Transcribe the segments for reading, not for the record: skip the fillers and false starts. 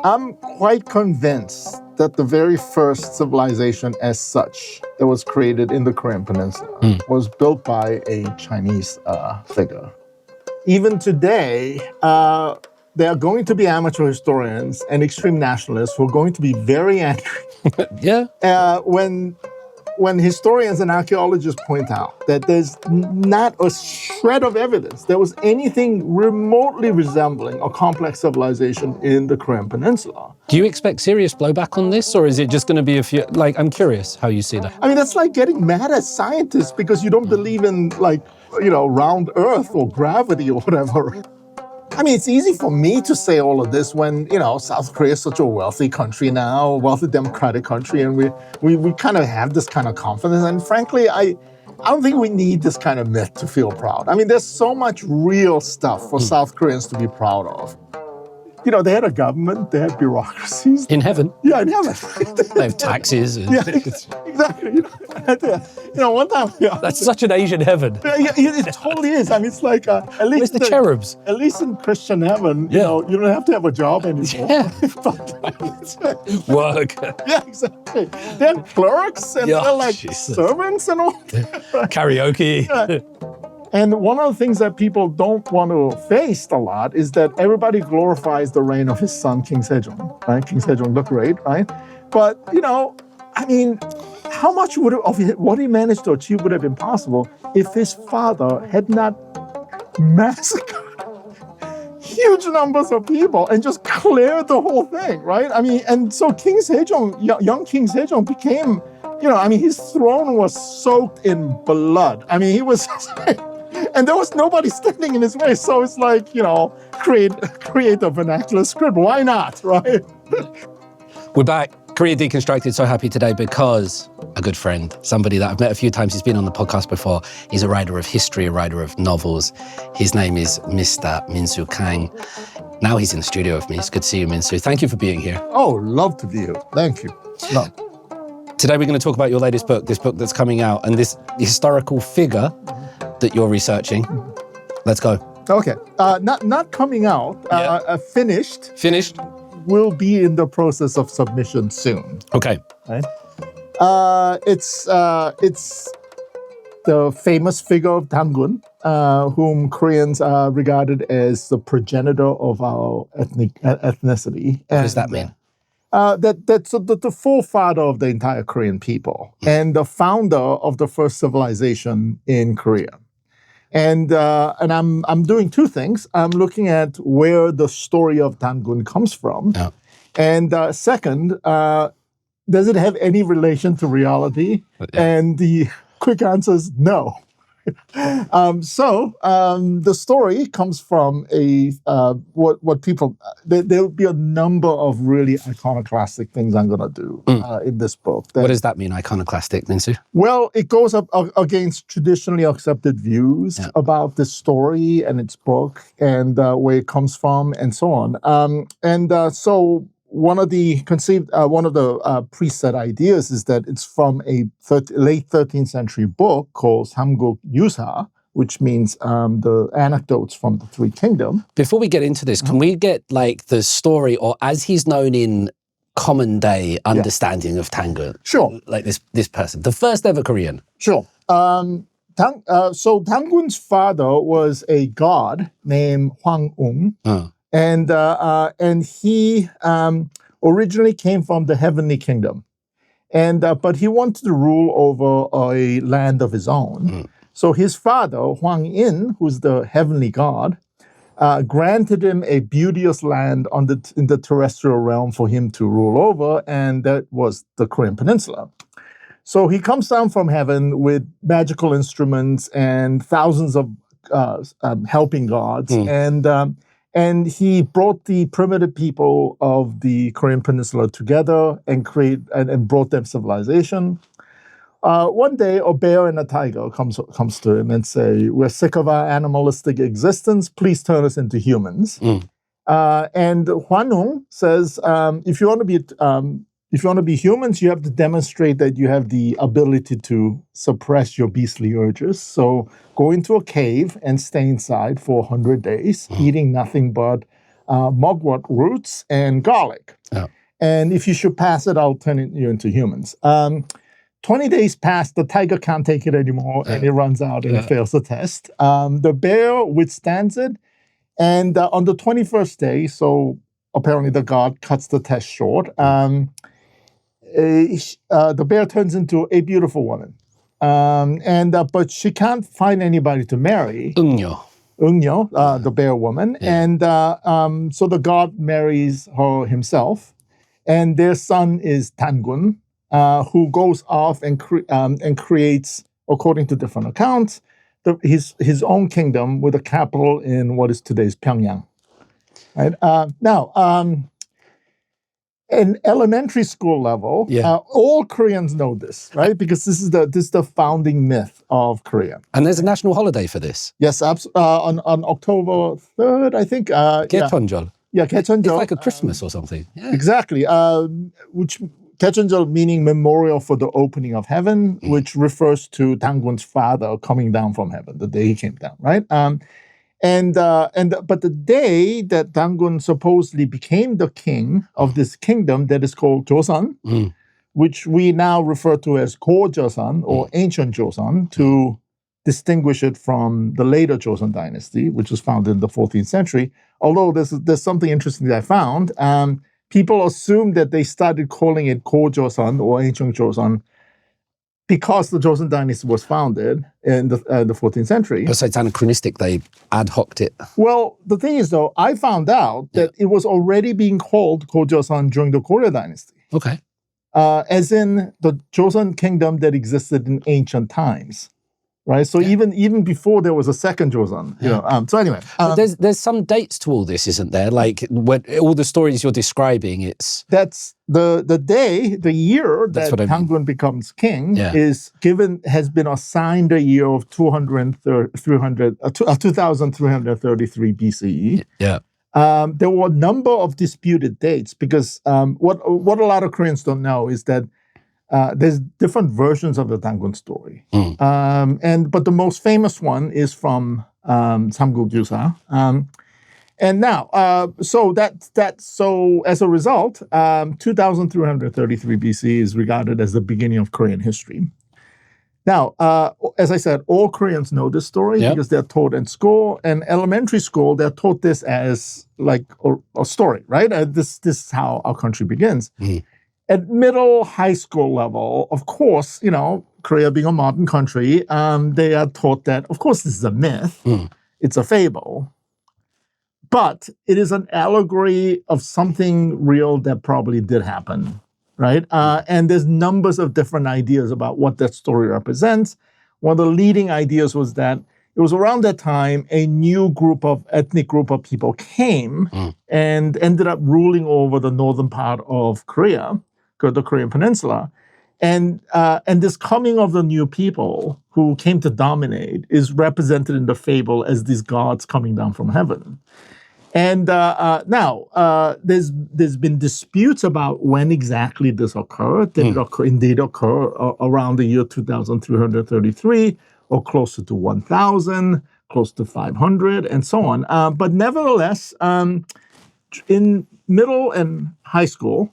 I'm quite convinced that the very first civilization as such that was created in the Korean Peninsula was built by a Chinese figure. Even today, there are going to be amateur historians and extreme nationalists who are going to be very angry when historians and archaeologists point out that there's not a shred of evidence there was anything remotely resembling a complex civilization in the Korean Peninsula. Do you expect serious blowback on this, or is it just going to be a few, like, I'm curious how you see that. I mean, that's like getting mad at scientists because you don't believe in, like, round Earth or gravity or whatever. I mean, it's easy for me to say all of this when, South Korea is such a wealthy country now, a wealthy democratic country, and we kind of have this kind of confidence. And frankly, I don't think we need this kind of myth to feel proud. I mean, there's so much real stuff for South Koreans to be proud of. They had a government, they had bureaucracies. In heaven? Yeah, in heaven. They have taxes. Yeah, exactly. One time. Yeah. That's such an Asian heaven. Yeah, it totally is. I mean, it's like, at least where's the cherubs? At least in Christian heaven, you don't have to have a job anymore. Yeah. Work. Yeah, exactly. They're clerks and they're like servants and all that. Karaoke. Yeah. And one of the things that people don't want to face a lot is that everybody glorifies the reign of his son, King Sejong, right? King Sejong the Great, right? But, I mean, how much of what he managed to achieve would have been possible if his father had not massacred huge numbers of people and just cleared the whole thing, right? I mean, and so King Sejong, young King Sejong became, his throne was soaked in blood. I mean, he was... And there was nobody standing in his way. So it's like, create a vernacular script. Why not, right? We're back. Korea Deconstructed. So happy today because a good friend, somebody that I've met a few times, he's been on the podcast before. He's a writer of history, a writer of novels. His name is Mr. Minsoo Kang. Now he's in the studio with me. It's good to see you, Minsoo. Thank you for being here. Oh, love to be here. Thank you. Love. Today we're going to talk about your latest book, this book that's coming out, and this historical figure that you're researching. Let's go. Okay. Not coming out. Finished. Finished. Will be in the process of submission soon. Okay. Right. It's the famous figure of Dangun, whom Koreans are regarded as the progenitor of our ethnicity. What does that mean? That's the forefather of the entire Korean people and the founder of the first civilization in Korea. And I'm doing two things. I'm looking at where the story of Dangun comes from. Oh. And second, does it have any relation to reality? And the quick answer is no. The story comes from what people, there'll be a number of really iconoclastic things I'm going to do in this book. What does that mean, iconoclastic, Minsoo? Well, it goes up against traditionally accepted views about the story and its book and where it comes from and so on. So one of the preset ideas is that it's from a late 13th century book called Samguk Yusa, which means the anecdotes from the Three Kingdoms. Before we get into this, can we get like the story, or as he's known in common day understanding of Dangun? Sure. Like this person, the first ever Korean. Sure. So Dangun's father was a god named Hwang-ung. And he originally came from the heavenly kingdom, but he wanted to rule over a land of his own. So his father, Hwang-in, who's the heavenly god, granted him a beauteous land in the terrestrial realm for him to rule over, and that was the Korean Peninsula. So he comes down from heaven with magical instruments and thousands of helping gods, and he brought the primitive people of the Korean Peninsula together and brought them civilization. One day, a bear and a tiger comes to him and say, "We're sick of our animalistic existence. Please turn us into humans." And Hwanung says, "If you want to be humans, you have to demonstrate that you have the ability to suppress your beastly urges. So go into a cave and stay inside for 100 days, eating nothing but mugwort roots and garlic. Oh. And if you should pass it, I'll turn you into humans. 20 days pass, the tiger can't take it anymore, and it runs out and it fails the test. The bear withstands it, and on the 21st day, so apparently the god cuts the test short, the bear turns into a beautiful woman. But she can't find anybody to marry. Eungnyo, the bear woman. Yeah. And so the god marries her himself. And their son is Dangun, who goes off and creates, according to different accounts, his own kingdom with a capital in what is today's Pyongyang. Right? In elementary school level, all Koreans know this, right? Because this is the founding myth of Korea. And there's a national holiday for this. Yes, on October 3rd, I think. Daejonggyo. Yeah, Daejonggyo. It's like a Christmas or something. Yeah. Exactly. Which Daejonggyo meaning memorial for the opening of heaven, which refers to Dangun's father coming down from heaven, the day he came down, right? But the day that Dangun supposedly became the king of this kingdom that is called Joseon, which we now refer to as Gojoseon or ancient Joseon to distinguish it from the later Joseon dynasty, which was founded in the 14th century. Although there's something interesting that I found. People assume that they started calling it Gojoseon or ancient Joseon because the Joseon dynasty was founded in the 14th century. So it's anachronistic, they ad hoc'd it. Well, the thing is, though, I found out that it was already being called Gojoseon during the Goryeo dynasty. Okay. As in the Joseon kingdom that existed in ancient times. Right, so even before there was a second Joseon, So anyway, there's some dates to all this, isn't there? Like when all the stories you're describing, that's the day, the year that Dangun becomes king has been assigned a year of 2333 BCE. Yeah. There were a number of disputed dates because what a lot of Koreans don't know is that. There's different versions of the Dangun story. But the most famous one is from Samguk-yusa. And now, so as a result, 2333 BC is regarded as the beginning of Korean history. Now, as I said, all Koreans know this story because they're taught in school. And elementary school, they're taught this as like a story, right? This is how our country begins. At middle high school level, of course, Korea being a modern country, they are taught that, of course, this is a myth. It's a fable. But it is an allegory of something real that probably did happen, right? And there's numbers of different ideas about what that story represents. One of the leading ideas was that it was around that time a new ethnic group of people came and ended up ruling over the northern part of Korea, the Korean peninsula. And this coming of the new people who came to dominate is represented in the fable as these gods coming down from heaven. And now, there's been disputes about when exactly this occurred. Did it indeed occur around the year 2333 or closer to 1000, close to 500, and so on. But nevertheless, in middle and high school,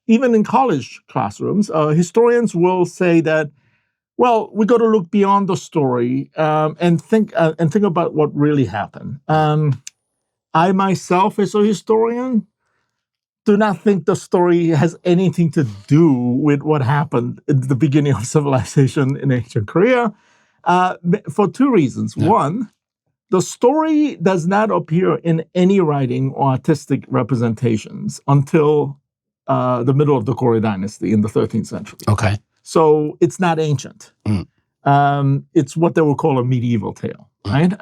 even in college classrooms, historians will say that, well, we got to look beyond the story and think about what really happened. I myself, as a historian, do not think the story has anything to do with what happened at the beginning of civilization in ancient Korea, for two reasons. One, the story does not appear in any writing or artistic representations until the middle of the Goryeo dynasty in the 13th century. Okay. So it's not ancient. It's what they would call a medieval tale, right?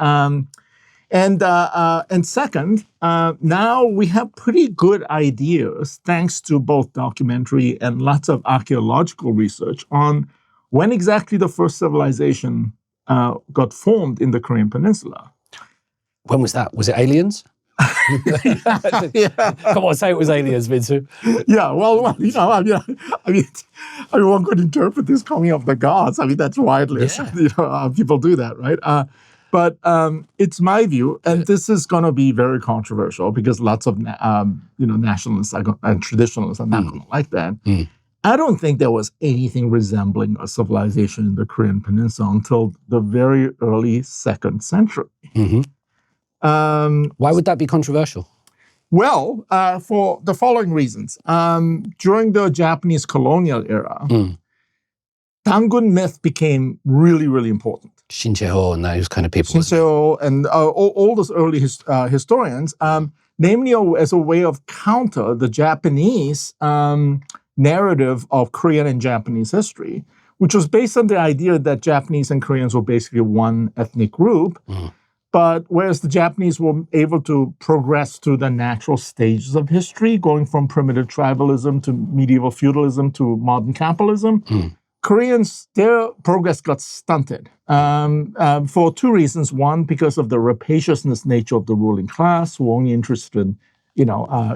And second, now we have pretty good ideas, thanks to both documentary and lots of archaeological research on when exactly the first civilization got formed in the Korean peninsula. When was that? Was it aliens? Come on, say it was aliens, Minsoo. Yeah, well, I mean, one could interpret this coming of the gods. I mean, that's widely, people do that, right? But it's my view, and this is going to be very controversial because lots of nationalists and traditionalists are not going to like that. I don't think there was anything resembling a civilization in the Korean Peninsula until the very early 2nd century. Why would that be controversial? Well, for the following reasons. During the Japanese colonial era, Dangun myth became really, really important. Shincheho and those kind of people. Shincheho and all those early historians, namely as a way of counter the Japanese narrative of Korean and Japanese history, which was based on the idea that Japanese and Koreans were basically one ethnic group. But whereas the Japanese were able to progress through the natural stages of history, going from primitive tribalism to medieval feudalism to modern capitalism, Koreans, their progress got stunted for 2 reasons. One, because of the rapaciousness nature of the ruling class, who were only interested in,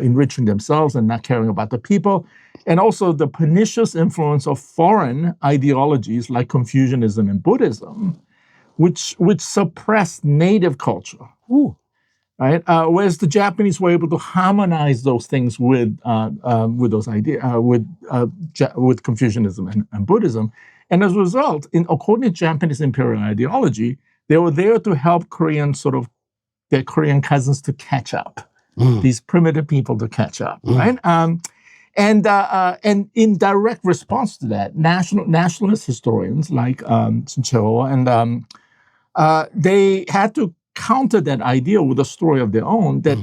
enriching themselves and not caring about the people. And also the pernicious influence of foreign ideologies like Confucianism and Buddhism, which suppressed native culture. Right? Whereas the Japanese were able to harmonize those things with those ideas, with Confucianism and Buddhism. And as a result, according to Japanese imperial ideology, they were there to help their Korean cousins to catch up, these primitive people to catch up, right? And in direct response to that, nationalist historians like Shincheho and they had to counter that idea with a story of their own that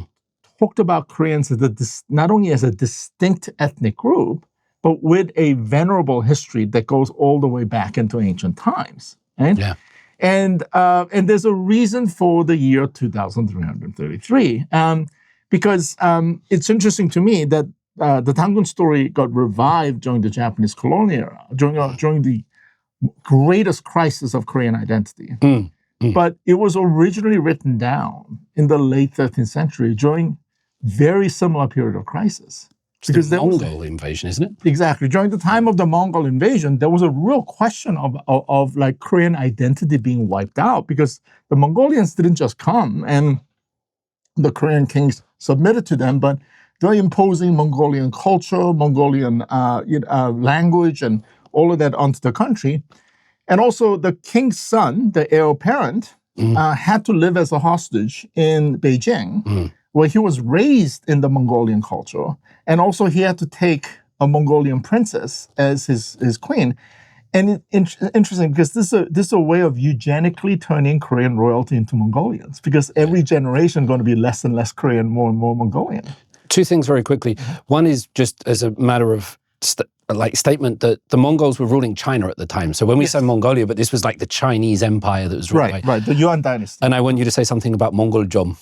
talked about Koreans as not only as a distinct ethnic group, but with a venerable history that goes all the way back into ancient times. Right? Yeah. And there's a reason for the year 2333, because it's interesting to me that the Dangun story got revived during the Japanese colonial era, during the greatest crisis of Korean identity. But it was originally written down in the late 13th century during very similar period of crisis. Because the Mongol invasion, isn't it? Exactly. During the time of the Mongol invasion, there was a real question of like Korean identity being wiped out because the Mongolians didn't just come and the Korean kings submitted to them, but they're imposing Mongolian culture, Mongolian language, and all of that onto the country. And also the king's son, the heir apparent, had to live as a hostage in Beijing, where he was raised in the Mongolian culture. And also he had to take a Mongolian princess as his queen. And it's interesting because this is a way of eugenically turning Korean royalty into Mongolians, because every generation going to be less and less Korean, more and more Mongolian. 2 things very quickly. One is just as a matter of statement that the Mongols were ruling China at the time. So when we say Mongolia, but this was like the Chinese empire that was ruled by... Right, the Yuan dynasty. And I want you to say something about Mongol Jom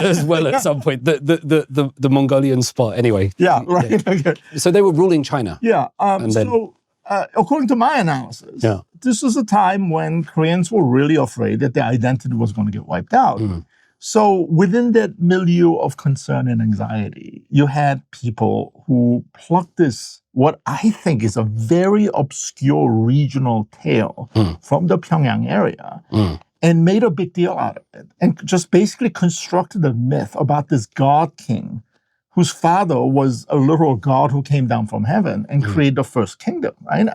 as well at some point, the Mongolian spot. Anyway. Yeah, right. Yeah. Okay. So they were ruling China. Yeah. According to my analysis, this was a time when Koreans were really afraid that their identity was going to get wiped out. So within that milieu of concern and anxiety, you had people who plucked this, what I think is a very obscure regional tale from the Pyongyang area and made a big deal out of it and just basically constructed a myth about this god king whose father was a literal god who came down from heaven and created the first kingdom, right?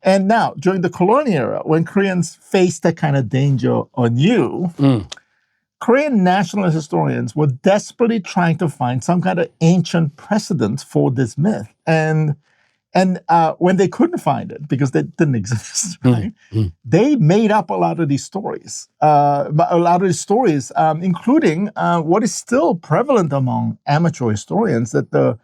And now, during the colonial era, when Koreans faced that kind of danger anew, Korean nationalist historians were desperately trying to find some kind of ancient precedent for this myth. And when they couldn't find it, because they didn't exist, right? They made up a lot of these stories. Including what is still prevalent among amateur historians, that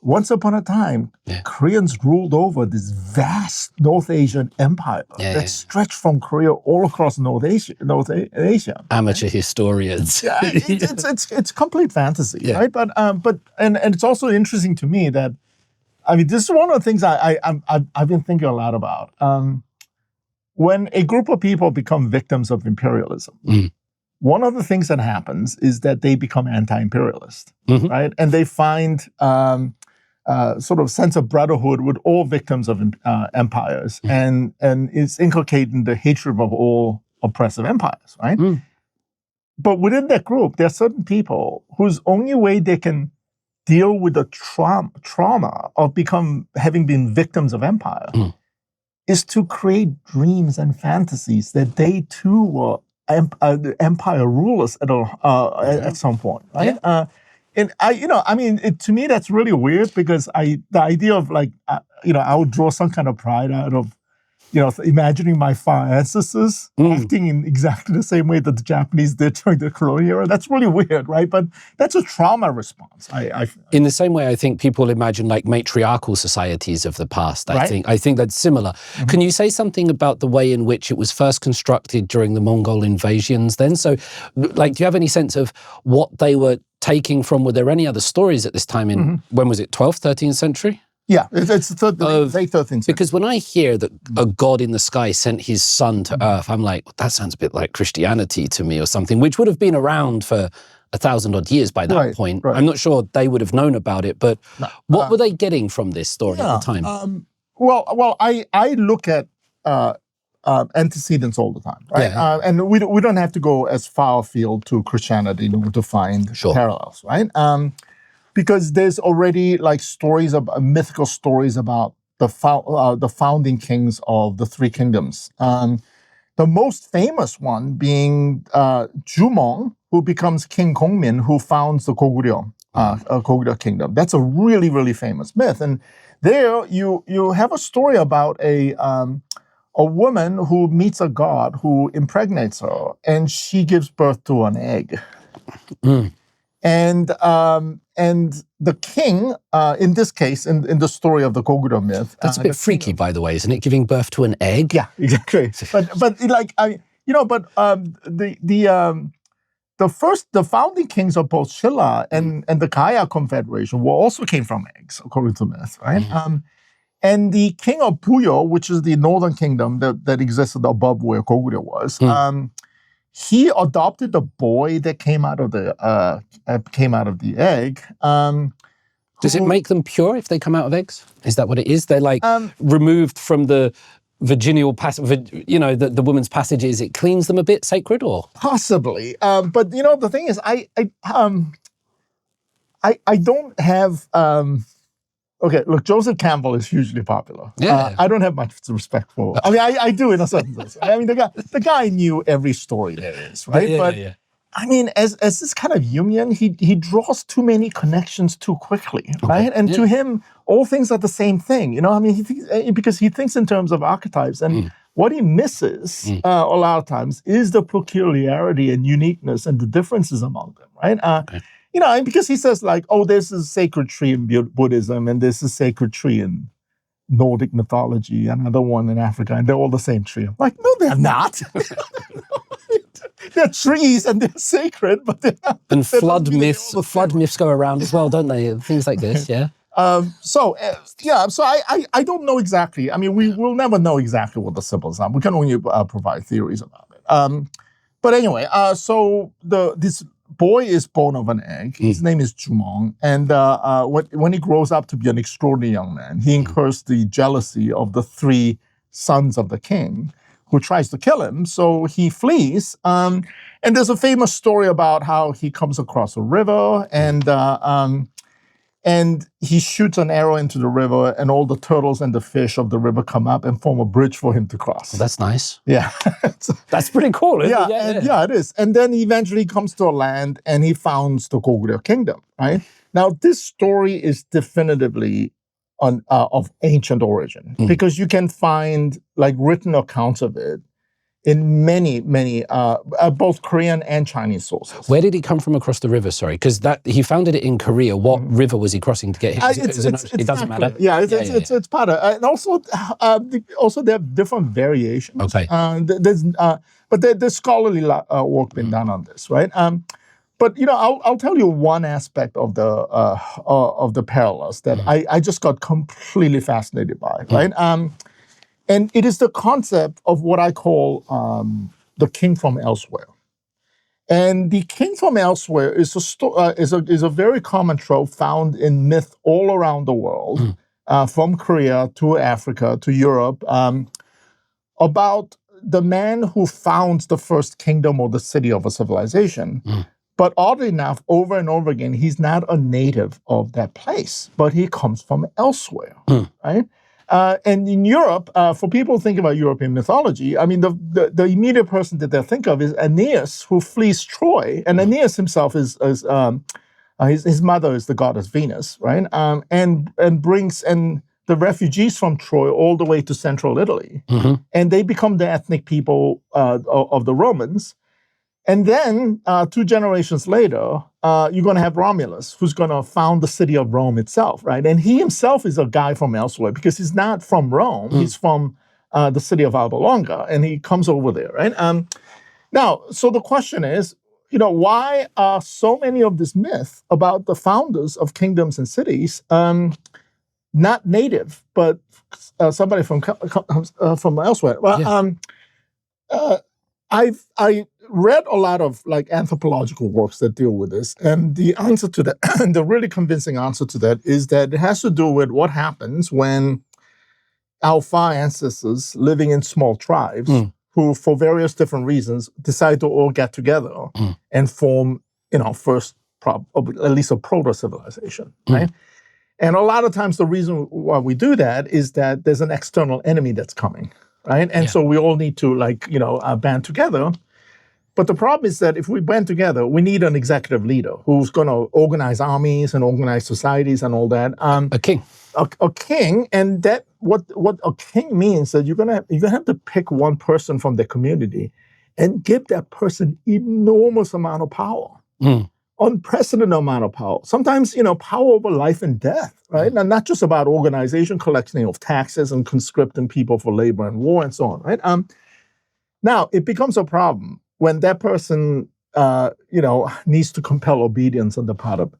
once upon a time, Koreans ruled over this vast North Asian empire that stretched from Korea all across North Asia. Amateur historians. Yeah, it's complete fantasy, right? But it's also interesting to me that, I mean, this is one of the things I've been thinking a lot about. When a group of people become victims of imperialism, one of the things that happens is that they become anti-imperialist, right? And they find sort of sense of brotherhood with all victims of empires, and it's inculcating the hatred of all oppressive empires, right? But within that group, there are certain people whose only way they can deal with the trauma of having been victims of empire is to create dreams and fantasies that they too were empire rulers at some point, right? Yeah. To me that's really weird because the idea of I would draw some kind of pride out of imagining my far ancestors acting in exactly the same way that the Japanese did during the colonial era. That's really weird, right? But that's a trauma response. In the same way, I think people imagine like matriarchal societies of the past. I think that's similar. Can you say something about the way in which it was first constructed during the Mongol invasions then? So, like, do you have any sense of what they were taking from? Were there any other stories at this time in, when was it, 12th, 13th century? Yeah, it's late 13th century. Because when I hear that a god in the sky sent his son to Earth, I'm like, that sounds a bit like Christianity to me or something, which would have been around for 1,000 odd years by that point. Right. I'm not sure they would have known about it, but what were they getting from this story at the time? I look at antecedents all the time, right? Yeah. And we don't have to go as far afield to Christianity in order to find parallels, right? Because there's already like mythical stories about the founding kings of the three kingdoms. The most famous one being Jumong, who becomes King Gongmin, who founds the Goguryeo kingdom. That's a really, really famous myth. And there you have a story about a woman who meets a god who impregnates her, and she gives birth to an egg. And the king, in this case, in the story of the Goguryeo myth, that's a bit freaky, by the way, isn't it? Giving birth to an egg. Yeah, exactly. The founding kings of both Silla and the Kaya Confederation also came from eggs, according to myth, right? And the king of Puyo, which is the northern kingdom that existed above where Goguryeo was. He adopted the boy that came out of the egg. Does it make them pure if they come out of eggs? Is that what it is? They're like removed from the vaginal passage, the woman's passages. It cleans them a bit, sacred, or possibly. But the thing is, I don't have. Okay, look, Joseph Campbell is hugely popular. Yeah. I don't have much respect for. I mean, I do in a certain sense. I mean, the guy knew every story there is, right? Yeah. I mean, as this kind of Jungian, he draws too many connections too quickly, right? And to him, all things are the same thing. I mean, because he thinks in terms of archetypes, and what he misses a lot of times is the peculiarity and uniqueness and the differences among them, right? Because he says like, oh, there's a sacred tree in Buddhism, and there's a sacred tree in Nordic mythology, another one in Africa, and they're all the same tree. I'm like, no, they're not. They're trees and they're sacred, but they're not. And flood myths go around as well, don't they? Things like this, yeah. So I don't know exactly. I mean, we will never know exactly what the symbols are. We can only provide theories about it. But anyway, so this boy is born of an egg. His name is Jumong. And when he grows up to be an extraordinary young man, he incurs the jealousy of the three sons of the king, who tries to kill him. So he flees. And there's a famous story about how he comes across a river and he shoots an arrow into the river, and all the turtles and the fish of the river come up and form a bridge for him to cross. Well, that's nice. Yeah. That's pretty cool, isn't it? Yeah, it is. And then he eventually comes to a land and he founds the Goguryeo kingdom, right? Now, this story is definitively of ancient origin because you can find like written accounts of it in many, both Korean and Chinese sources. Where did he come from across the river? Sorry, because he founded it in Korea. What river was he crossing to get here? It doesn't matter. Yeah, it's part of, and also there are different variations. Okay, but there's scholarly work been done on this, right? But I'll tell you one aspect of the parallels that I just got completely fascinated by, right? And it is the concept of what I call the king from elsewhere. And the king from elsewhere is a very common trope found in myth all around the world, from Korea to Africa to Europe, about the man who founds the first kingdom or the city of a civilization. But oddly enough, over and over again, he's not a native of that place, but he comes from elsewhere, right? And in Europe, for people who think about European mythology, I mean, the immediate person that they think of is Aeneas, who flees Troy. And Aeneas himself his mother is the goddess Venus, right? And brings the refugees from Troy all the way to central Italy. And they become the ethnic people of the Romans. And then 2 generations later, you're going to have Romulus, who's going to found the city of Rome itself, right? And he himself is a guy from elsewhere because he's not from Rome. He's from the city of Alba Longa, and he comes over there, right? Now, so the question is, why are so many of this myth about the founders of kingdoms and cities not native, but somebody from elsewhere? Well, I read a lot of anthropological works that deal with this, and the answer to that, the really convincing answer to that, is that it has to do with what happens when our far ancestors living in small tribes, who for various different reasons decide to all get together and form, first at least a proto-civilization, right? And a lot of times the reason why we do that is that there's an external enemy that's coming, right? And so we all need to band together. But the problem is that if we band together, we need an executive leader who's going to organize armies and organize societies and all that. A king. A king, and that what a king means that you're gonna have to pick one person from the community and give that person enormous amount of power. Unprecedented amount of power. Sometimes, power over life and death, right? And not just about organization, collecting of taxes and conscripting people for labor and war and so on, right? Now, it becomes a problem when that person, needs to compel obedience on the part of,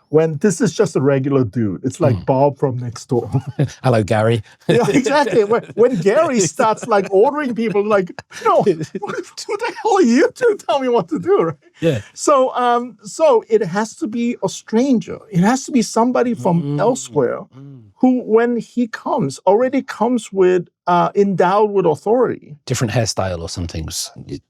when this is just a regular dude. It's like Bob from next door. Hello, Gary. Yeah, exactly. When Gary starts ordering people, who the hell are you to tell me what to do, right? Yeah. So it has to be a stranger. It has to be somebody from elsewhere who, when he comes, already comes with endowed with authority. Different hairstyle or something. Skin.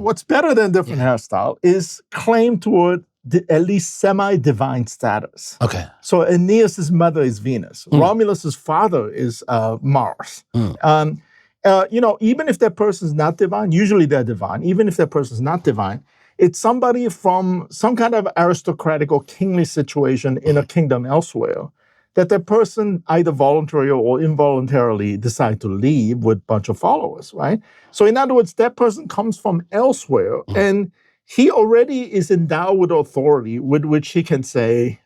What's better than different hairstyle is claim toward at least semi-divine status. Okay. So Aeneas' mother is Venus. Romulus's father is Mars. Even if that person's not divine, usually they're divine. Even if that person's not divine, it's somebody from some kind of aristocratic or kingly situation in a kingdom elsewhere that person either voluntarily or involuntarily decide to leave with a bunch of followers, right? So in other words, that person comes from elsewhere and he already is endowed with authority with which he can say,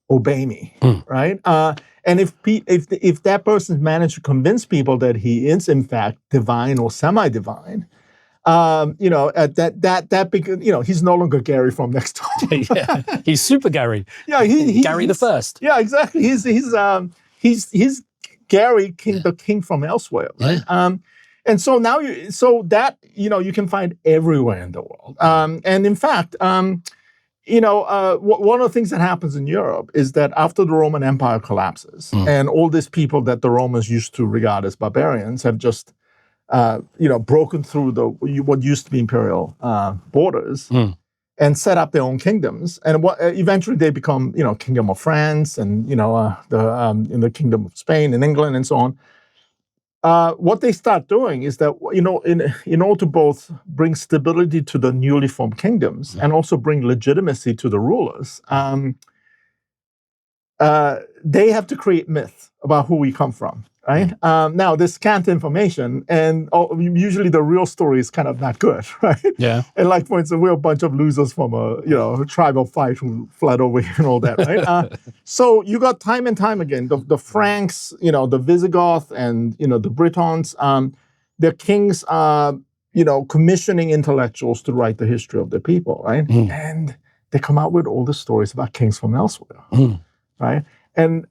obey me, right? And if that person managed to convince people that he is in fact divine or semi-divine, he's no longer Gary from next door. Yeah, he's Super Gary. Yeah, Gary the First. Yeah, exactly. He's Gary, the king from elsewhere. Right? Yeah. And so now, you can find everywhere in the world. And in fact, one of the things that happens in Europe is that after the Roman Empire collapses, and all these people that the Romans used to regard as barbarians have just, broken through what used to be imperial borders and set up their own kingdoms. And eventually they become, Kingdom of France and, in the Kingdom of Spain and England and so on. What they start doing is that, in order to both bring stability to the newly formed kingdoms and also bring legitimacy to the rulers, they have to create myth about who we come from, right? Now, there's scant information, and usually the real story is kind of not good, right? Yeah. And for instance, we're a bunch of losers from a tribal fight who fled over here and all that, right? So you got time and time again, the Franks, the Visigoth and, the Britons, their kings are, commissioning intellectuals to write the history of their people, right? And they come out with all the stories about kings from elsewhere, right? And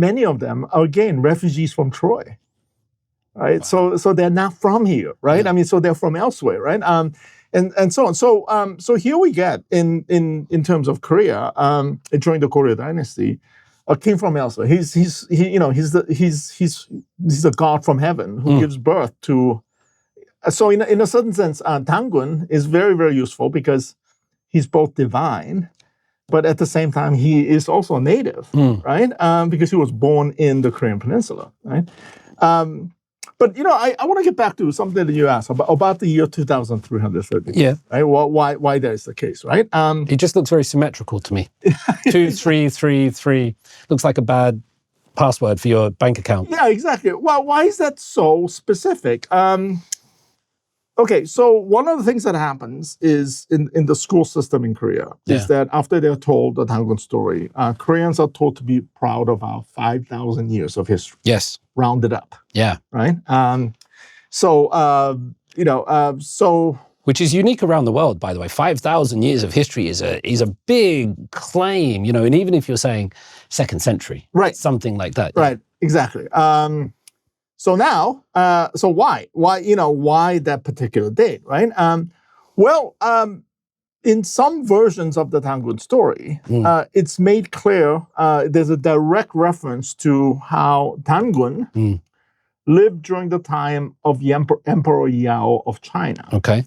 many of them are, again, refugees from Troy, right? Wow. So they're not from here, right? Yeah. I mean, so they're from elsewhere, right? And so on. So here we get in terms of Korea during the Goguryeo dynasty, a king from elsewhere. He's a god from heaven who gives birth to So in a certain sense, Tangun is very, very useful because he's both divine, but at the same time, he is also a native, right? Because he was born in the Korean peninsula, right? But I want to get back to something that you asked about the year 2330. Yeah. Right? Why that is the case, right? It just looks very symmetrical to me. 2333 looks like a bad password for your bank account. Yeah, exactly. Well, why is that so specific? Okay, so one of the things that happens is in the school system in Korea is that after they're told the Tangun story, Koreans are told to be proud of our 5,000 years of history. Yes. Rounded up. Yeah. Right? So which is unique around the world, by the way. 5,000 years of history is a big claim, and even if you're saying 2nd century, right, something like that. Right, exactly. So now, so why that particular date, right? In some versions of the Tangun story, it's made clear there's a direct reference to how Tangun lived during the time of the Emperor Yao of China. Okay.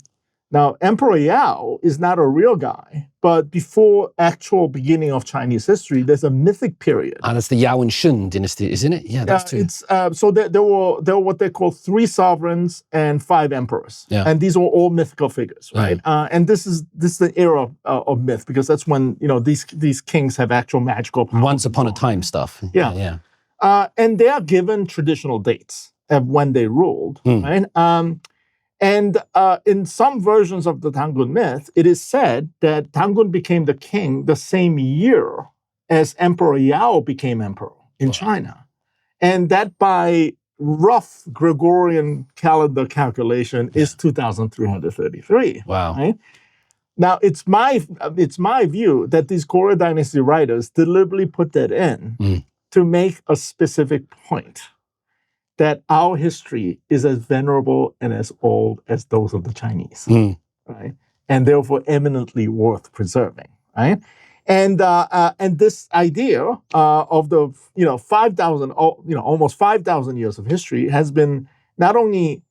Now, Emperor Yao is not a real guy, but before actual beginning of Chinese history, there's a mythic period. That's the Yao and Shun dynasty, isn't it? Yeah, that's two. So there were what they call 3 sovereigns and 5 emperors, and these were all mythical figures, right? And this is the era of myth because that's when these kings have actual magical powers. Once upon a time stuff. Yeah. And they are given traditional dates of when they ruled, right? And in some versions of the Tangun myth, it is said that Tangun became the king the same year as Emperor Yao became emperor in China. And that by rough Gregorian calendar calculation is 2333. Wow. Right? Now, it's my view that these Goryeo dynasty writers deliberately put that in to make a specific point. That our history is as venerable and as old as those of the Chinese, right? And therefore eminently worth preserving, right? And this idea of the 5,000 almost 5,000 years of history has been not only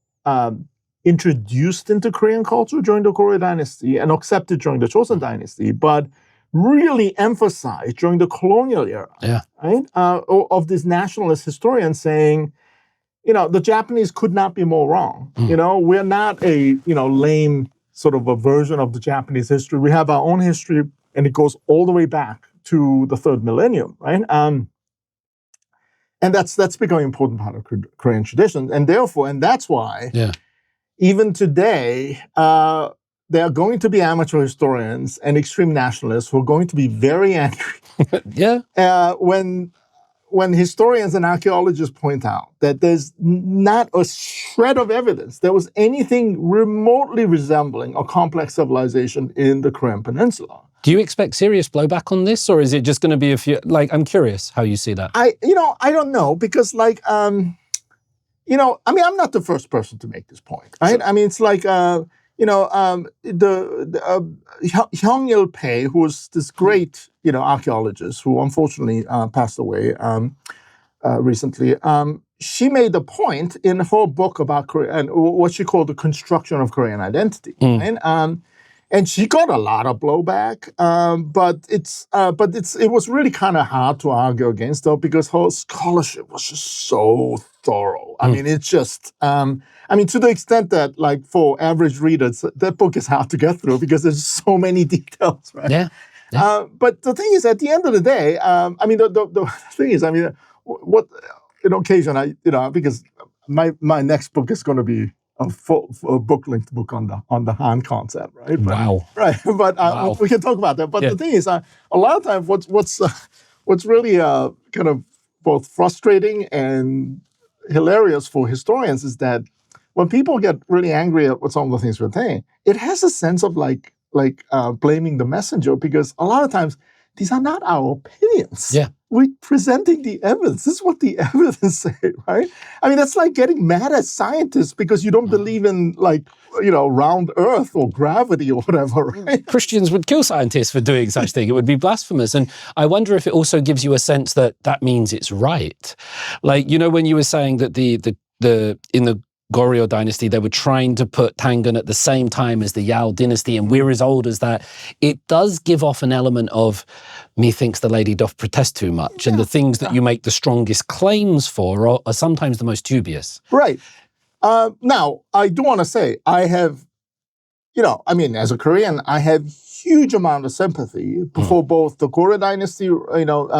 introduced into Korean culture during the Goryeo dynasty and accepted during the Joseon dynasty, but really emphasized during the colonial era, right? Of these nationalist historians saying, the Japanese could not be more wrong. We're not a, lame sort of a version of the Japanese history. We have our own history, and it goes all the way back to the 3rd millennium, right? And that's becoming an important part of Korean tradition. And therefore, and that's why, even today, there are going to be amateur historians and extreme nationalists who are going to be very angry. When historians and archaeologists point out that there's not a shred of evidence there was anything remotely resembling a complex civilization in the Korean peninsula. Do you expect serious blowback on this, or is it just going to be a few? I'm curious how you see that. I don't know because I'm not the first person to make this point, right? I mean, it's like the Hyung Il-pei, who was this great archaeologist who unfortunately passed away recently. She made the point in her book about Korea and what she called the construction of Korean identity, right? And she got a lot of blowback, but it was really kind of hard to argue against her because her scholarship was just so thorough. I mean, it's just, to the extent that for average readers, that book is hard to get through because there's so many details, right? Yeah. But the thing is, at the end of the day, the thing is, what on occasion because my next book is going to be a book-length book on the Han concept, right? Wow. Right, but we can talk about that. But the thing is, a lot of times, what's really kind of both frustrating and hilarious for historians is that when people get really angry at what some of the things we're saying, it has a sense of blaming the messenger because a lot of times these are not our opinions. Yeah. We're presenting the evidence. This is what the evidence say, right? That's like getting mad at scientists because you don't believe in round earth or gravity or whatever, right? Christians would kill scientists for doing such thing. It would be blasphemous. And I wonder if it also gives you a sense that means it's right. When you were saying that in the Goguryeo dynasty, they were trying to put Tangun at the same time as the Yao dynasty, and we're as old as that. It does give off an element of methinks the lady doth protest too much, and the things that you make the strongest claims for are sometimes the most dubious. Right. Now, I do want to say, I have, as a Korean, I have huge amount of sympathy for both the Goguryeo dynasty,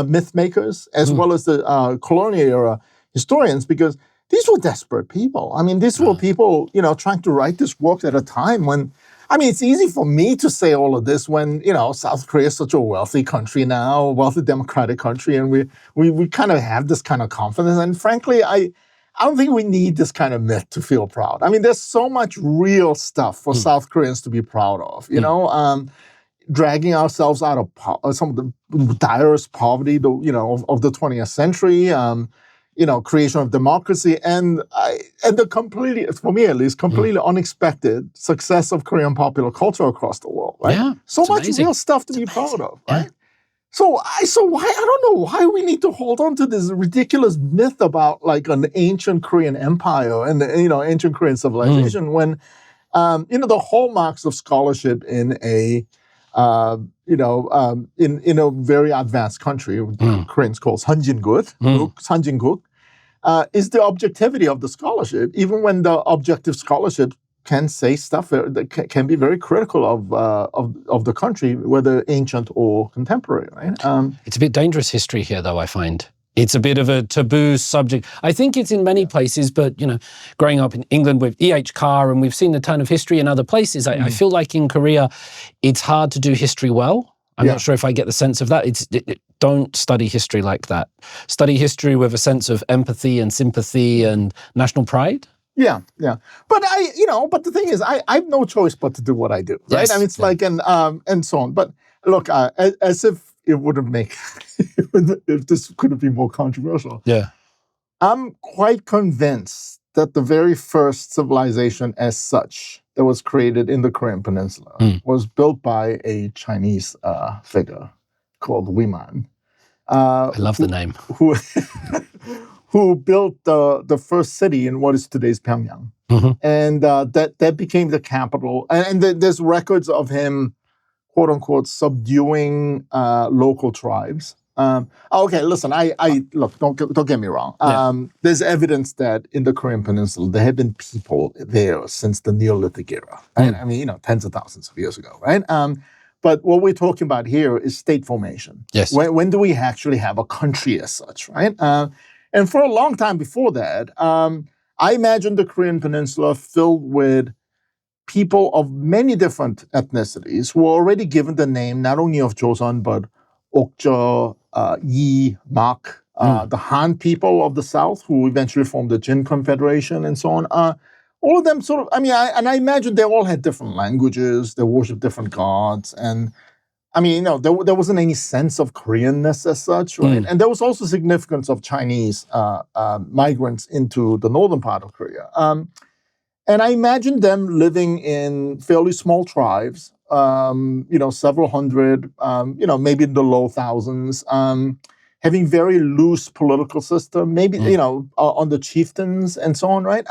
myth makers, as well as the colonial era historians, because these were desperate people. I mean, these were people, trying to write this work at a time when, it's easy for me to say all of this when, South Korea is such a wealthy country now, a wealthy democratic country, and we kind of have this kind of confidence. And frankly, I don't think we need this kind of myth to feel proud. I mean, there's so much real stuff for South Koreans to be proud of, dragging ourselves out of some of the direst poverty, of the 20th century, creation of democracy, and the completely, for me at least, completely unexpected success of Korean popular culture across the world, right? Yeah, so much amazing. real stuff to be proud of, right? So why, I don't know why we need to hold on to this ridiculous myth about like an ancient Korean empire and, ancient Korean civilization when, the hallmarks of scholarship in a, in a very advanced country, Koreans call Sanjin국, is the objectivity of the scholarship, even when the objective scholarship can say stuff that can be very critical of the country, whether ancient or contemporary, right? It's a bit dangerous history here, though, I find. It's a bit of a taboo subject. I think it's in many places, but, growing up in England with E.H. Carr, and we've seen the turn of history in other places, I feel like in Korea, it's hard to do history well. I'm not sure if I get the sense of that. Don't study history like that. Study history with a sense of empathy and sympathy and national pride. Yeah. But but the thing is, I have no choice but to do what I do, right? Yes. I mean, it's like, and so on. But look, as if it wouldn't make, if this couldn't be more controversial. Yeah. I'm quite convinced that the very first civilization as such that was created in the Korean Peninsula was built by a Chinese figure called Wiman. I love the name. Who built the first city in what is today's Pyongyang. And that became the capital. And there's records of him, quote unquote, subduing local tribes. Okay, listen, look, don't get me wrong. There's evidence that in the Korean Peninsula, there have been people there since the Neolithic era. Right? I mean, tens of thousands of years ago, right? But what we're talking about here is state formation. Yes. When do we actually have a country as such, right? And for a long time before that, I imagine the Korean Peninsula filled with people of many different ethnicities who were already given the name not only of Joseon, but Okje, Yi, Mak, the Han people of the South, who eventually formed the Jin Confederation and so on. All of them sort of, I imagine they all had different languages, they worshiped different gods, and there wasn't any sense of Koreanness as such, right? And there was also significance of Chinese migrants into the northern part of Korea. And I imagine them living in fairly small tribes, several hundred, maybe in the low thousands, having very loose political system, maybe, under chieftains and so on, right?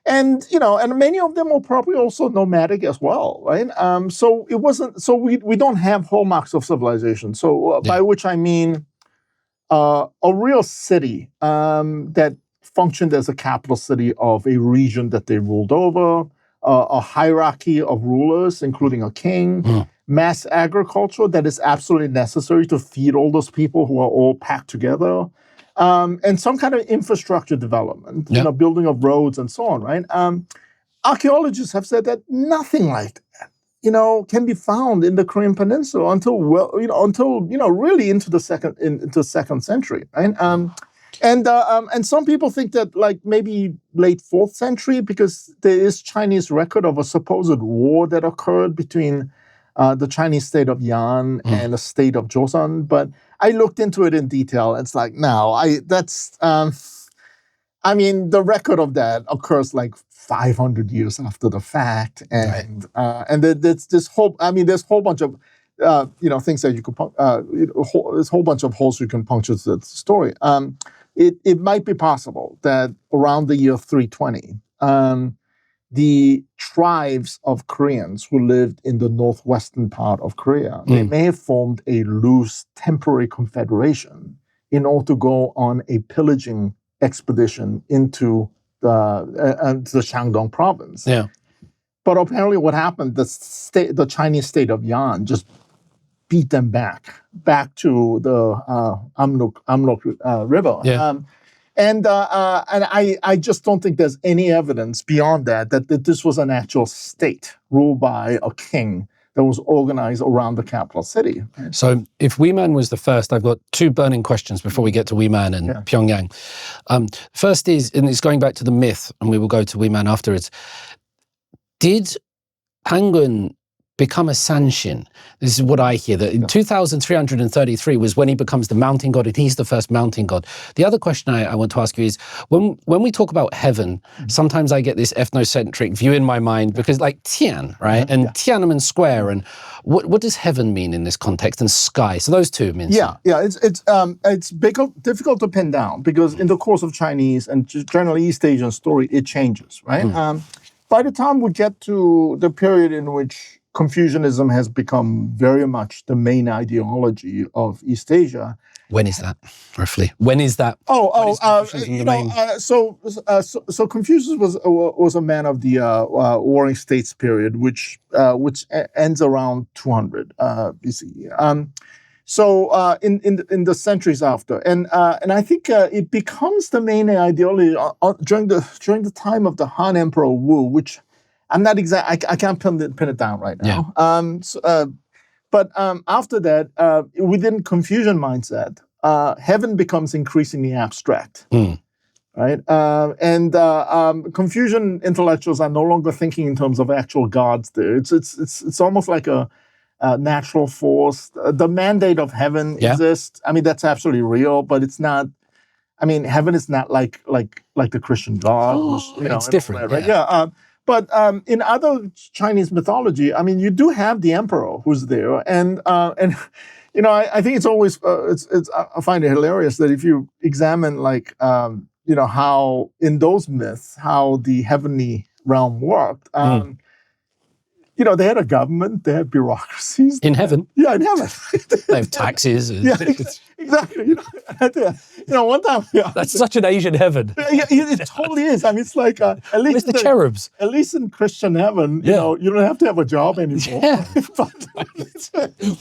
And many of them were probably also nomadic as well, right? So it wasn't, so we don't have hallmarks of civilization. So by which I mean a real city that functioned as a capital city of a region that they ruled over, a hierarchy of rulers, including a king, mass agriculture that is absolutely necessary to feed all those people who are all packed together, and some kind of infrastructure development, building of roads and so on, right? Archaeologists have said that nothing like that, can be found in the Korean Peninsula until really into the second century, right? And some people think that like maybe late 4th century, because there is Chinese record of a supposed war that occurred between the Chinese state of Yan and the state of Joseon. But I looked into it in detail. It's like, no, the record of that occurs like 500 years after the fact. And there's this whole, there's a whole bunch of, things that you could, there's a whole bunch of holes you can puncture to the story. It might be possible that around the year 320, the tribes of Koreans who lived in the northwestern part of Korea, they may have formed a loose temporary confederation in order to go on a pillaging expedition into the Shandong province. Yeah. But apparently what happened, the Chinese state of Yan just beat them back to the Amlok River. Yeah. And I just don't think there's any evidence beyond that this was an actual state ruled by a king that was organized around the capital city. So if Weeman was the first, I've got two burning questions before we get to Weeman and Pyongyang. First is, and it's going back to the myth, and we will go to Weeman afterwards. Did Tangun become a Sanshin? This is what I hear, that in 2333 was when he becomes the mountain god, and he's the first mountain god. The other question I want to ask you is, when we talk about heaven, sometimes I get this ethnocentric view in my mind, because like Tian, right? And Tiananmen Square, and what does heaven mean in this context, and sky? So those two means. Yeah, it's difficult to pin down, because in the course of Chinese and generally East Asian story, it changes, right? By the time we get to the period in which Confucianism has become very much the main ideology of East Asia. When is that, roughly? When is that? So Confucius was a man of the Warring States period, which ends around 200 BCE. In the centuries after, and I think it becomes the main ideology during the time of the Han Emperor Wu, which I'm not exact. I can't pin it down right now. Yeah. But after that, within Confucian mindset, heaven becomes increasingly abstract, right? Confucian intellectuals are no longer thinking in terms of actual gods. There, it's almost like a natural force. The mandate of heaven exists. I mean, that's absolutely real, but it's not. I mean, heaven is not like the Christian God. It's different, right? Yeah. But in other Chinese mythology, I mean, you do have the emperor who's there, and I think it's always I find it hilarious that if you examine how in those myths how the heavenly realm worked. They had a government, they had bureaucracies. In heaven? Yeah, in heaven. They have taxes. Exactly. One time... That's such an Asian heaven. It totally is. I mean, it's like... at least Where's the cherubs? At least in Christian heaven, you don't have to have a job anymore. Yeah.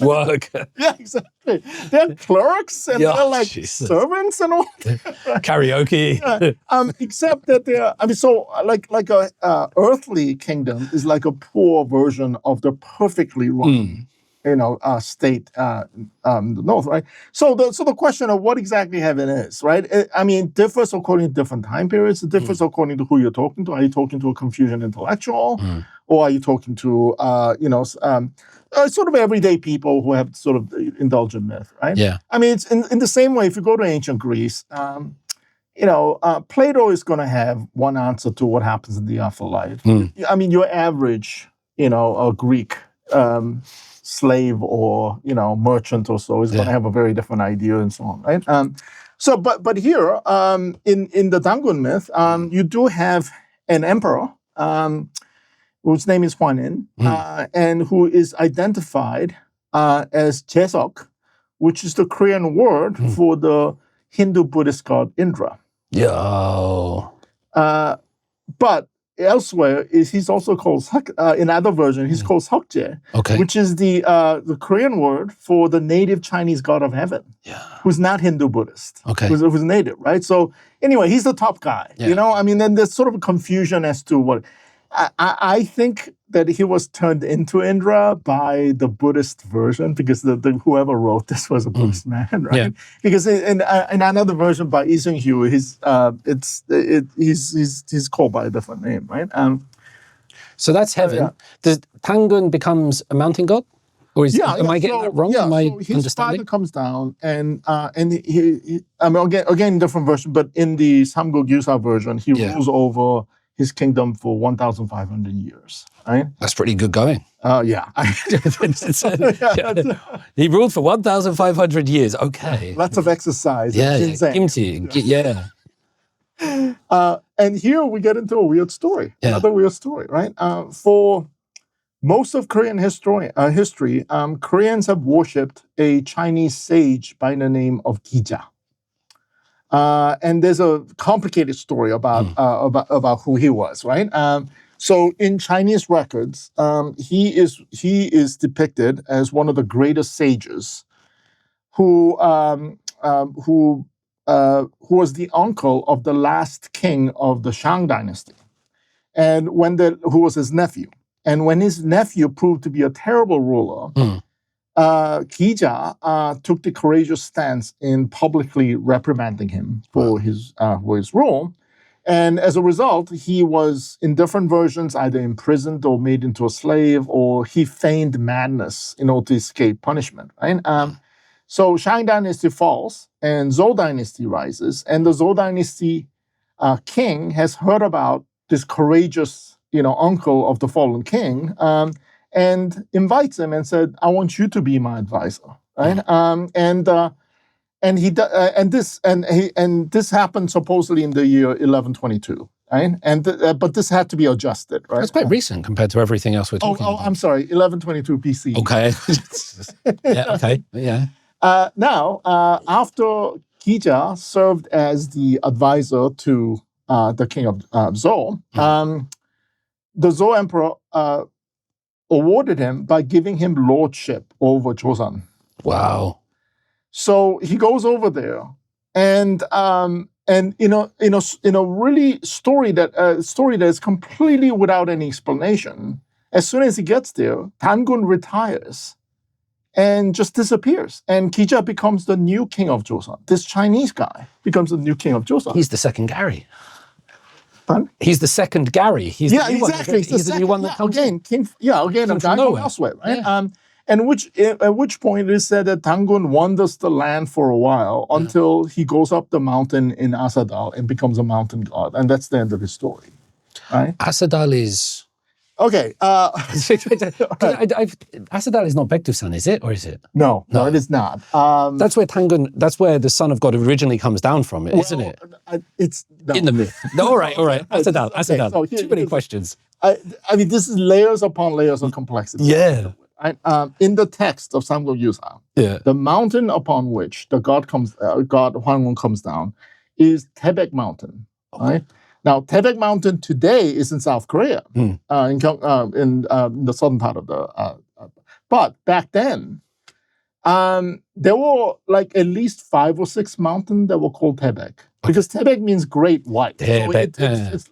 Work. Yeah, exactly. They're clerks and they're like servants and all. Karaoke. Except that they're... I mean, so like a earthly kingdom is like a poor version of the perfectly run, state in the north, right? So the question of what exactly heaven is, right? It differs according to different time periods. It differs according to who you're talking to. Are you talking to a Confucian intellectual, or are you talking to sort of everyday people who have sort of indulgent myth, right? Yeah. I mean, it's in the same way. If you go to ancient Greece, Plato is going to have one answer to what happens in the afterlife. I mean, your average, a Greek slave or merchant or so is going to have a very different idea and so on, right? But here in the Tangun myth, you do have an emperor whose name is Warden, and who is identified as Jaesok, which is the Korean word for the Hindu Buddhist god Indra. But elsewhere, he's also called in other versions. He's called Seokje, which is the Korean word for the native Chinese god of heaven, who's not Hindu Buddhist, who's native, right? So anyway, he's the top guy. Then there's sort of a confusion as to what. I think that he was turned into Indra by the Buddhist version, because the whoever wrote this was a Buddhist man, right? Yeah. Because in another version by Lee Seung-hyu, he's called by a different name, right? So that's heaven. Does Tangun becomes a mountain god, or am I getting that wrong? Am I his father comes down, and he again different version, but in the Samguk Yusa version, he rules over his kingdom for 1,500 years, right? That's pretty good going. He ruled for 1,500 years. Okay. Lots of exercise. Kimchi. and here we get into a weird story. Yeah. Another weird story, right? For most of Korean history, Koreans have worshipped a Chinese sage by the name of Gija. And there's a complicated story about who he was, right? So in Chinese records, he is depicted as one of the greatest sages, who was the uncle of the last king of the Shang dynasty, and who was his nephew. And when his nephew proved to be a terrible ruler, Gija took the courageous stance in publicly reprimanding him for his rule. And as a result, he was, in different versions, either imprisoned or made into a slave, or he feigned madness in order to escape punishment, right? So Shang dynasty falls, and Zhou dynasty rises, and the Zhou dynasty king has heard about this courageous, uncle of the fallen king, and invites him and said, "I want you to be my advisor," right? And this happened supposedly in the year 1122, right? But this had to be adjusted, right? That's quite recent compared to everything else we're talking about. I'm sorry, 1122 BC. Okay. Yeah. Okay. Yeah. Now, after Gija served as the advisor to the king of Zhou, the Zhou emperor awarded him by giving him lordship over Joseon. Wow. So he goes over there, and in a really story that is completely without any explanation. As soon as he gets there, Dangun retires and just disappears, and Gija becomes the new king of Joseon. This Chinese guy becomes the new king of Joseon. He's the second Gary. Pardon? He's the second Gary. He's the new exactly. One. He's the new one that comes again, a guy from elsewhere, right? Yeah. And at which point it is said that Dangun wanders the land for a while until he goes up the mountain in Asadal and becomes a mountain god, and that's the end of the story, right? Asadal is... Okay. Asadal is not Baekje-san, is it? Or is it? No, it is not. That's where the Son of God originally comes down from, isn't it? It's no. In the myth. No, all right. Asadal. Okay, so Too many questions. I mean, this is layers upon layers of complexity. Yeah. Right? In the text of Samguk Yusa, the mountain upon which the god Hwangwon comes down is Taebaek Mountain. Okay. Right? Now, Taebaek Mountain today is in South Korea, in the southern part of the. But back then, there were like at least 5 or 6 mountains that were called Taebaek, because Taebaek means great white. So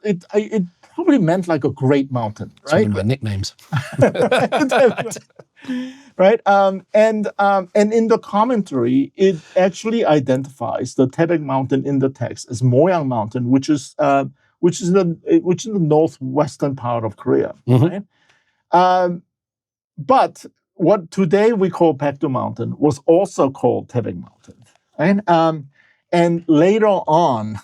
it probably meant like a great mountain, right? Some of my nicknames. Right, and in the commentary, it actually identifies the Taebaek Mountain in the text as Moyang Mountain, which is in the northwestern part of Korea. Mm-hmm. Right? But what today we call Baekje Mountain was also called Taebaek Mountain, right? And later on,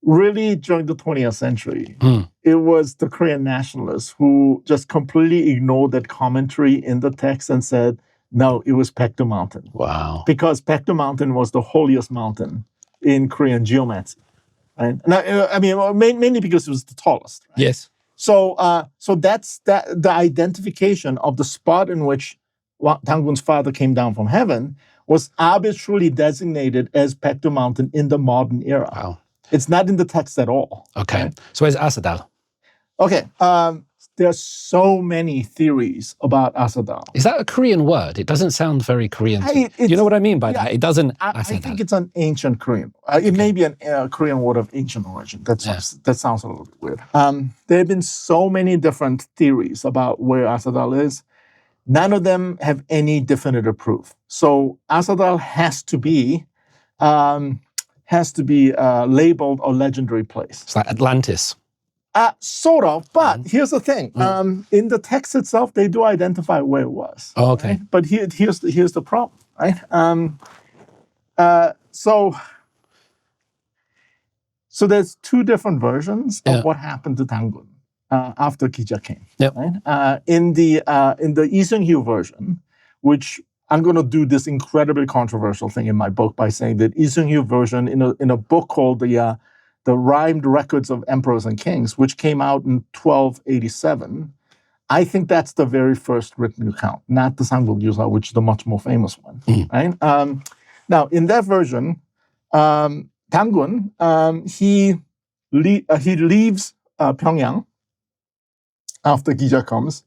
really during the 20th century, it was the Korean nationalists who just completely ignored that commentary in the text and said, no, it was Baekje Mountain. Wow. Because Baekje Mountain was the holiest mountain in Korean geomancy. Right? Now, I mean, mainly because it was the tallest. Right? Yes. So that's the identification of the spot in which Dangun's father came down from heaven was arbitrarily designated as Baekje Mountain in the modern era. Wow. It's not in the text at all. Okay. Right? So where's Asadal? Okay. There are so many theories about Asadal. Is that a Korean word? It doesn't sound very Korean. You know what I mean by that? It doesn't. I think it's an ancient Korean. It may be a Korean word of ancient origin. That sounds a little bit weird. There have been so many different theories about where Asadal is. None of them have any definitive proof. So Asadal has to be labeled a legendary place. It's like Atlantis. Sort of, but here's the thing. In the text itself, they do identify where it was. Oh, okay. Right? But here's the problem, right? So there's 2 different versions of what happened to Dangun after Gija came. Yep. Right? In the Lee Seung-hyu version, which I'm going to do this incredibly controversial thing in my book by saying that Lee Seung-hui version in a book called the Rhymed Records of Emperors and Kings, which came out in 1287. I think that's the very first written account, not the Samguk Yusa, which is the much more famous one. Right? Now, in that version, Dangun he leaves Pyongyang after Gija comes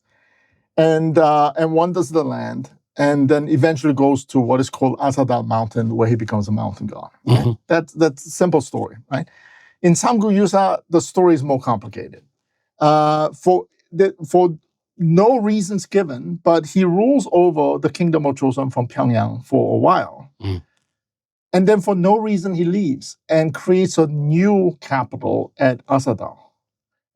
and wanders the land, and then eventually goes to what is called Asadal Mountain, where he becomes a mountain god. Right? That's a simple story, right? In Samguk Yusa, the story is more complicated. For no reasons given, but he rules over the kingdom of Joseon from Pyongyang for a while. And then for no reason, he leaves and creates a new capital at Asadal.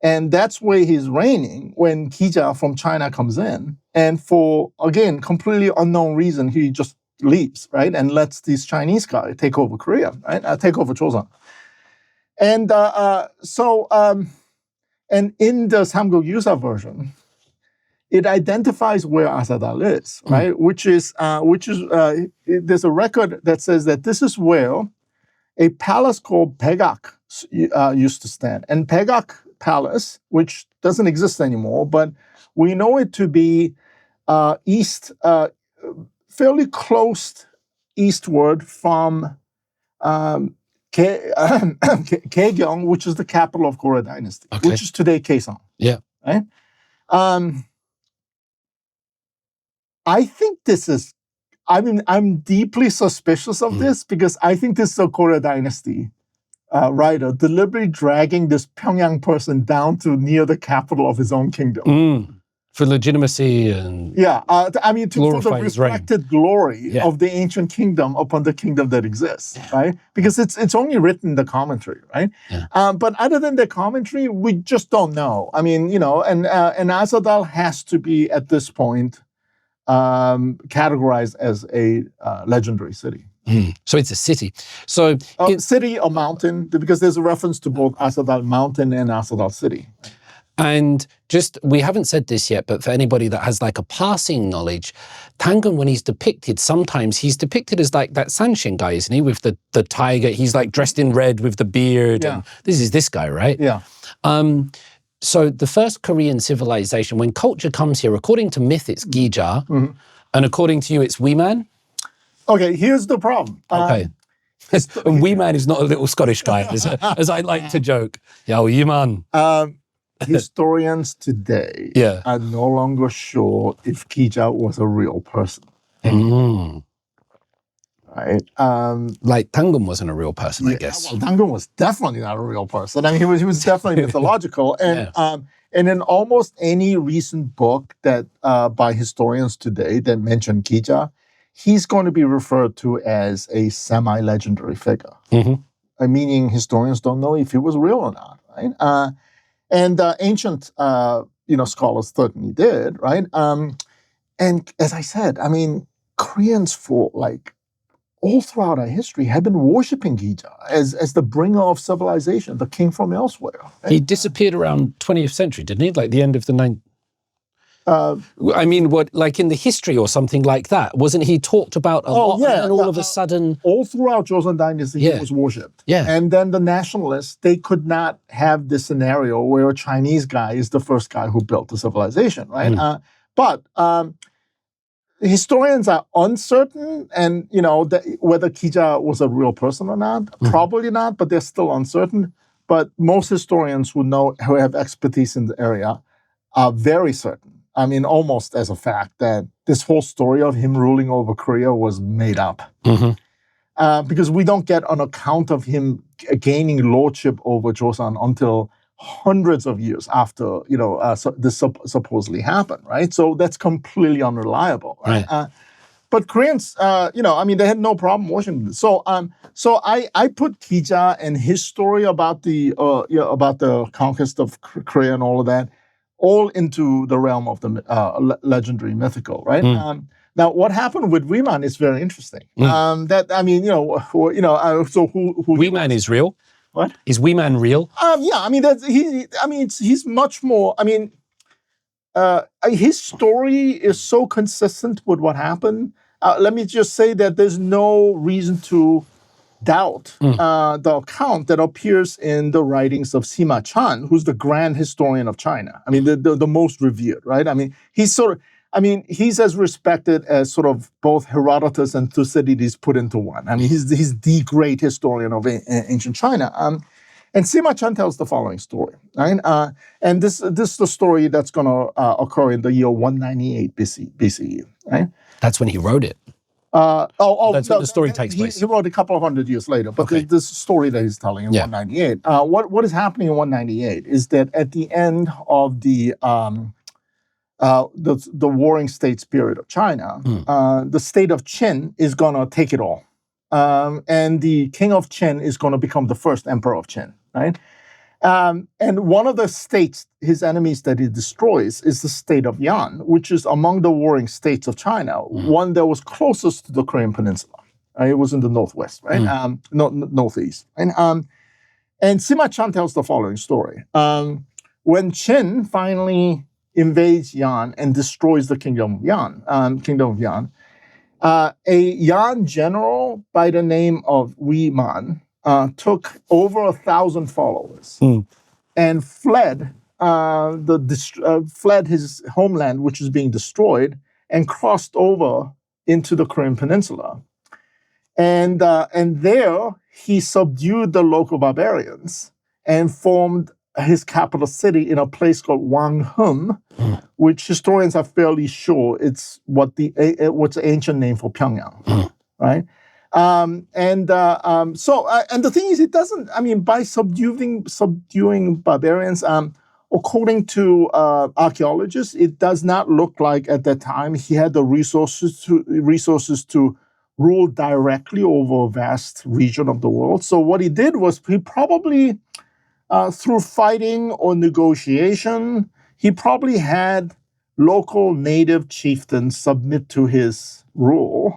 And that's where he's reigning when Gija from China comes in. And for, again, completely unknown reason, he just leaves, right? And lets this Chinese guy take over Korea, right? Take over Joseon. And and in the Samguk Yusa version, it identifies where Asadal is, right? There's a record that says that this is where a palace called Baekje used to stand. And Baekje Palace, which doesn't exist anymore, but we know it to be fairly close eastward from Daejonggyo, which is the capital of Goryeo Dynasty, which is today Kaesong. Yeah. Right? I think this is, I'm deeply suspicious of this because I think this is a Goryeo Dynasty writer deliberately dragging this Pyongyang person down to near the capital of his own kingdom. For legitimacy and for the reflected glory of the ancient kingdom upon the kingdom that exists, right? Because it's only written in the commentary, right? But other than the commentary, we just don't know. And Asadal has to be at this point categorized as a legendary city. So it's a city. So city or mountain, because there's a reference to both Asadal Mountain and Asadal City. And just, we haven't said this yet, but for anybody that has like a passing knowledge, Dangun, when he's depicted, sometimes he's depicted as like that Sanshin guy, isn't he? With the tiger, he's like dressed in red with the beard. Yeah. And this is this guy, right? Yeah. So the first Korean civilization, when culture comes here, according to myth, it's Gija, and according to you, it's Weeman. Okay, here's the problem. And Weeman is not a little Scottish guy, as I like to joke. Yo, Weeman. Historians today are no longer sure if Gija was a real person. Right? Like Dangun wasn't a real person, I guess. Well, Dangun was definitely not a real person. I mean, he was definitely mythological. And and in almost any recent book that by historians today that mention Gija, he's going to be referred to as a semi-legendary figure. Meaning historians don't know if he was real or not, right? And ancient, scholars certainly did, right? And as I said, I mean, Koreans for like all throughout our history have been worshiping Gija as the bringer of civilization, the king from elsewhere. Right? He disappeared around 20th century, didn't he? Like the end of the 9th. Like in the history or something like that? Wasn't he talked about a lot? Yeah, and all of a sudden... All throughout Joseon Dynasty, he was worshipped. Yeah. And then the nationalists, they could not have this scenario where a Chinese guy is the first guy who built the civilization, right? But historians are uncertain, and, whether Gija was a real person or not. Probably not, but they're still uncertain. But most historians who have expertise in the area are very certain. I mean, almost as a fact that this whole story of him ruling over Korea was made up. Because we don't get an account of him gaining lordship over Joseon until hundreds of years after, this supposedly happened, right? So that's completely unreliable, right? But Koreans, they had no problem worshiping this. So I put Gija and his story about the conquest of Korea and all of that, all into the realm of the legendary, mythical, right? Now, what happened with Weeman is very interesting. So who Weeman is real. What is Weeman real? He's much more. I mean, his story is so consistent with what happened let me just say that there's no reason to doubt the account that appears in the writings of Sima Chan, who's the grand historian of China. I mean, the most revered, right? I mean, he's as respected as sort of both Herodotus and Thucydides put into one. I mean, he's the great historian of ancient China. And Sima Chan tells the following story, right? And this is the story that's going to occur in the year 198 BCE, right? That's when he wrote it. That's when the story takes place. He wrote a couple of hundred years later, but this story that he's telling in 198. What is happening in 198 is that at the end of the Warring States period of China, the state of Qin is going to take it all. And the king of Qin is going to become the first emperor of Qin, right? And one of the states, his enemies that he destroys, is the state of Yan, which is among the warring states of China, one that was closest to the Korean peninsula. It was in the northwest, right? Northeast. And Sima Chan tells the following story. When Qin finally invades Yan and destroys the kingdom of Yan, a Yan general by the name of Wei Man took over 1,000 followers and fled his homeland, which is being destroyed, and crossed over into the Korean peninsula. And there he subdued the local barbarians and formed his capital city in a place called Wanghum, which historians are fairly sure it's what's the ancient name for Pyongyang, right? And the thing is, it doesn't. I mean, by subduing barbarians, according to archaeologists, it does not look like at that time he had the resources to rule directly over a vast region of the world. So what he did was he probably through fighting or negotiation, he probably had local native chieftains submit to his rule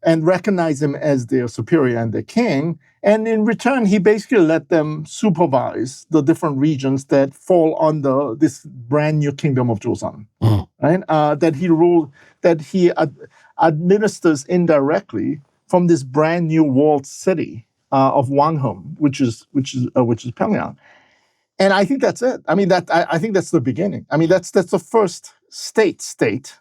and recognize him as their superior and their king. And in return, he basically let them supervise the different regions that fall under this brand new kingdom of Joseon, right? That he administers indirectly from this brand new walled city of Wanghum, which is Pyongyang. And I think that's it. I mean, I think that's the beginning. I mean, that's the first state,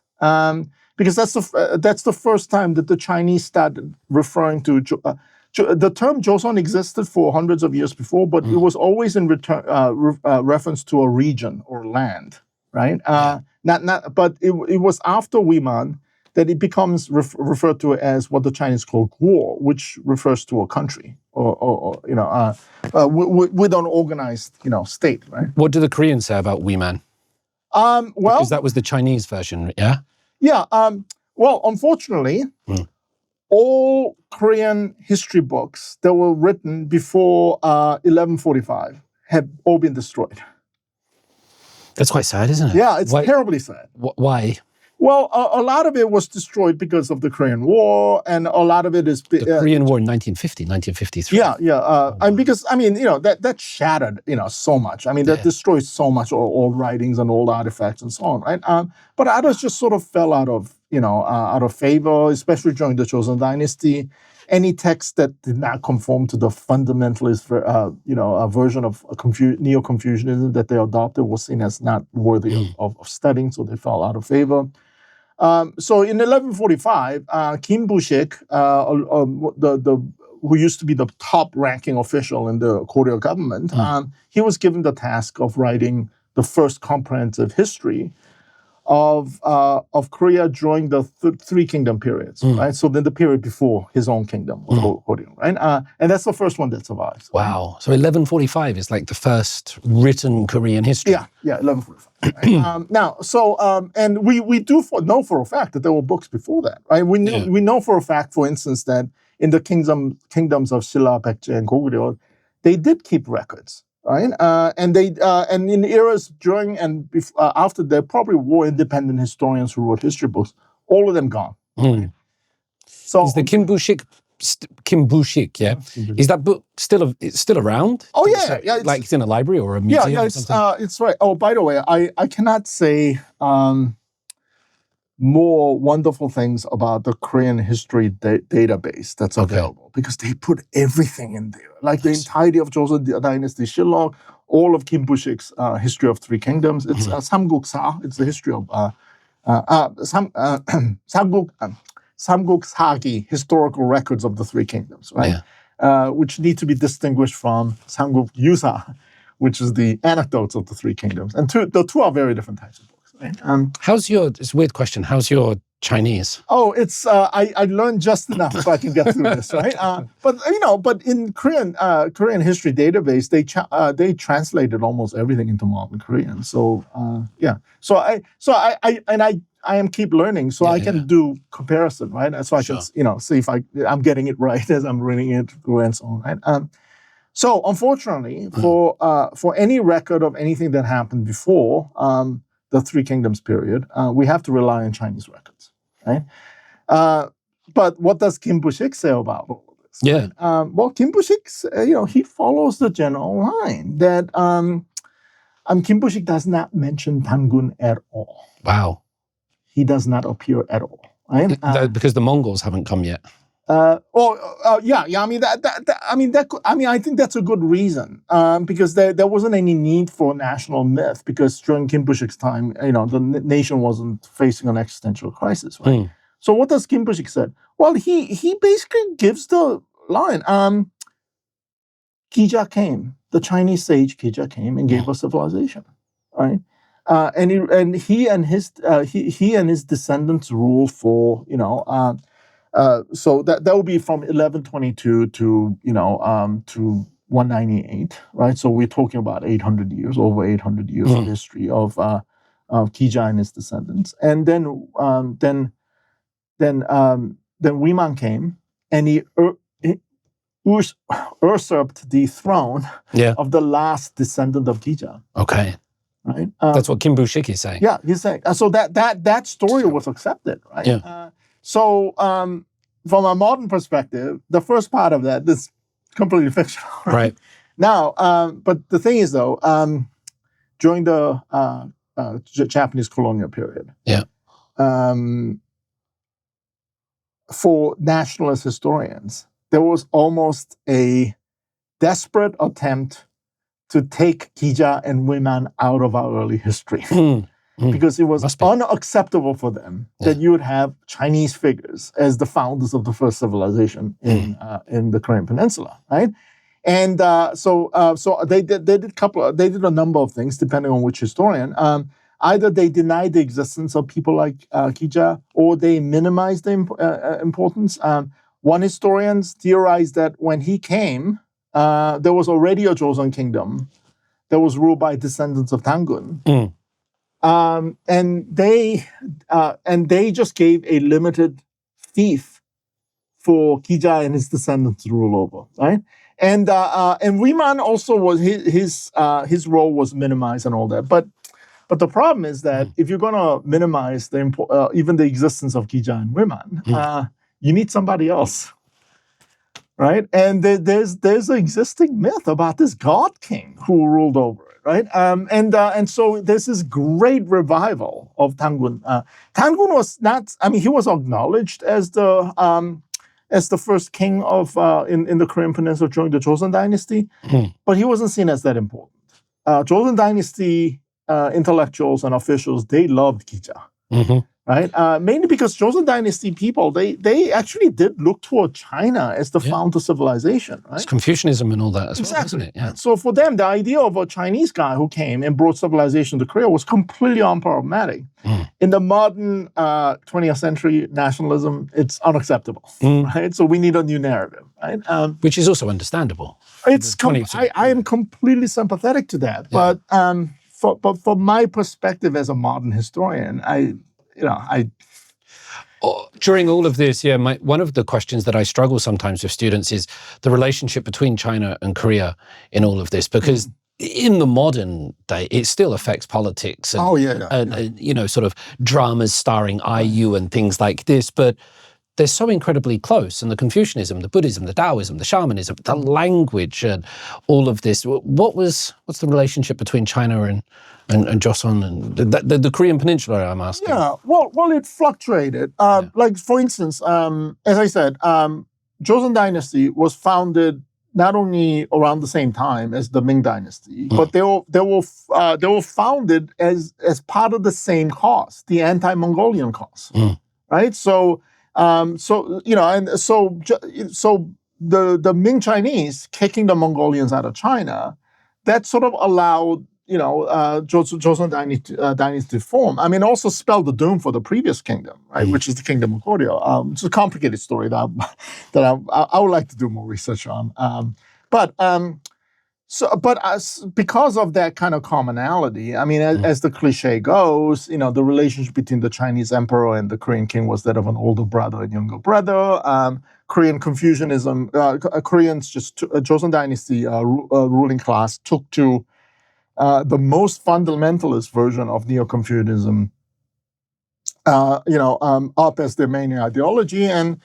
because that's the first time that the Chinese started referring to the term Joseon existed for hundreds of years before, but it was always in reference to a region or land, right? But it was after Wei Man that it becomes referred to as what the Chinese call guo, which refers to a country or with an organized state, right? What do the Koreans say about Wei Man? Because that was the Chinese version, yeah? Yeah. Well, unfortunately, all Korean history books that were written before 1145 have all been destroyed. That's quite sad, isn't it? Yeah, it's terribly sad. Why? Well, a lot of it was destroyed because of the Korean War, and a lot of it is... The Korean War in 1950, 1953. Yeah. And because, I mean, that shattered, so much. I mean, that destroyed so much old writings and old artifacts and so on, right? But others just sort of fell out of favor, especially during the Joseon Dynasty. Any text that did not conform to the fundamentalist, version of Neo-Confucianism that they adopted was seen as not worthy of studying, so they fell out of favor. So in 1145, Kim Bu Sik, who used to be the top-ranking official in the Goguryeo government, he was given the task of writing the first comprehensive history of Korea during the Three Kingdom periods, right? So then the period before his own kingdom was Goguryeo, right? And that's the first one that survives. Wow. So 1145 is like the first written Korean history. Yeah, 1145. Right? And we do know for a fact that there were books before that, right? We know for a fact, for instance, that in the kingdoms of Silla, Baekje, and Goguryeo, they did keep records. Right, and in eras during and after, there probably were independent historians who wrote history books. All of them gone. Right? So is the Kim Bu Sik, yeah? Is that book still around? Oh yeah. It's in a library or a museum. Yeah, it's right. Oh, by the way, I cannot say more wonderful things about the Korean history database that's available, because they put everything in there, like the entirety of Joseon Dynasty Silla, all of Kim Bu Sik's history of three kingdoms. It's Samguksa. It's the history of Samguk-sagi, historical records of the three kingdoms, right? Which need to be distinguished from Samguk-yusa, which is the anecdotes of the three kingdoms. And the two are very different types of books, right? It's a weird question, how's your Chinese? Oh, it's, I learned just enough so I can get through this, right? But in Korean history database, they translated almost everything into modern Korean. So, So I am keep learning, so I can do comparison, right? So I can, see if I'm getting it right as I'm reading it through and so on, right? So unfortunately, for any record of anything that happened before the Three Kingdoms period, we have to rely on Chinese records, right? But what does Kim Bu Sik say about all of this? Yeah. Right? Well, Kim Bu Sik, he follows the general line that Kim Bu Sik does not mention Tangun at all. Wow. He does not appear at all, right? Because the Mongols haven't come yet. I think that's a good reason, because there wasn't any need for a national myth, because during Kim Bu Sik's time, the nation wasn't facing an existential crisis, right? So what does Kim Bu Sik say? Well, he basically gives the line, Kija came, the Chinese sage Kija came and gave us civilization, right? And he and his descendants ruled for, so that will be from 1122 to 198, right? So we're talking about 800 years, over 800 years of history of Kija and his descendants. And then Wiman came, and he usurped the throne of the last descendant of Kija. Okay. Right. That's what Kim Bu Sik is saying. Yeah, he's saying. So that story was accepted, right? Yeah. So from a modern perspective, the first part of that is completely fictional. Right. Now, but the thing is, though, during the Japanese colonial period, for nationalist historians, there was almost a desperate attempt to take Kija and Wiman out of our early history. Because it was unacceptable for them that you would have Chinese figures as the founders of the first civilization in the Korean peninsula, right? And so they did a number of things depending on which historian. Either they denied the existence of people like Kija, or they minimized the importance. One historian theorized that when he came, there was already a Joseon kingdom that was ruled by descendants of Tangun. And they just gave a limited fief for Kija and his descendants to rule over, right? And Wiman also was his role was minimized and all that. But the problem is that if you're going to minimize even the existence of Kija and Wiman, you need somebody else. Right, and there's an existing myth about this god king who ruled over it, right? And so there's this great revival of Tangun. Tangun was not, he was acknowledged as the first king of in the Korean peninsula during the Joseon Dynasty, but he wasn't seen as that important. Joseon Dynasty intellectuals and officials, they loved Kija. Right, mainly because Joseon Dynasty people, they actually did look toward China as the founder civilization. Right, it's Confucianism and all that as well, isn't it? Yeah. So for them, the idea of a Chinese guy who came and brought civilization to Korea was completely unproblematic. In the modern 20th century nationalism, it's unacceptable. Right, so we need a new narrative. Right, which is also understandable. I am completely sympathetic to that, but from my perspective as a modern historian, during all of this, one of the questions that I struggle sometimes with students is the relationship between China and Korea in all of this, because in the modern day, it still affects politics and, sort of dramas starring IU and things like this, but they're so incredibly close. And the Confucianism, the Buddhism, the Taoism, the shamanism, the language and all of this. What's the relationship between China and And Joseon and the Korean peninsula, I'm asking. Yeah, well, it fluctuated. Like, for instance, as I said, Joseon Dynasty was founded not only around the same time as the Ming Dynasty, but they were founded as part of the same cause, the anti-Mongolian cause, right? So the Ming Chinese kicking the Mongolians out of China, that sort of allowed Joseon Dynasty to form. I mean, also spelled the doom for the previous kingdom, right, which is the kingdom of Goguryeo. It's a complicated story that I would like to do more research on. Because of that kind of commonality, I mean, as the cliche goes, the relationship between the Chinese emperor and the Korean king was that of an older brother and younger brother. Korean Confucianism, Joseon Dynasty ruling class took to the most fundamentalist version of Neo-Confucianism, up as their main ideology, and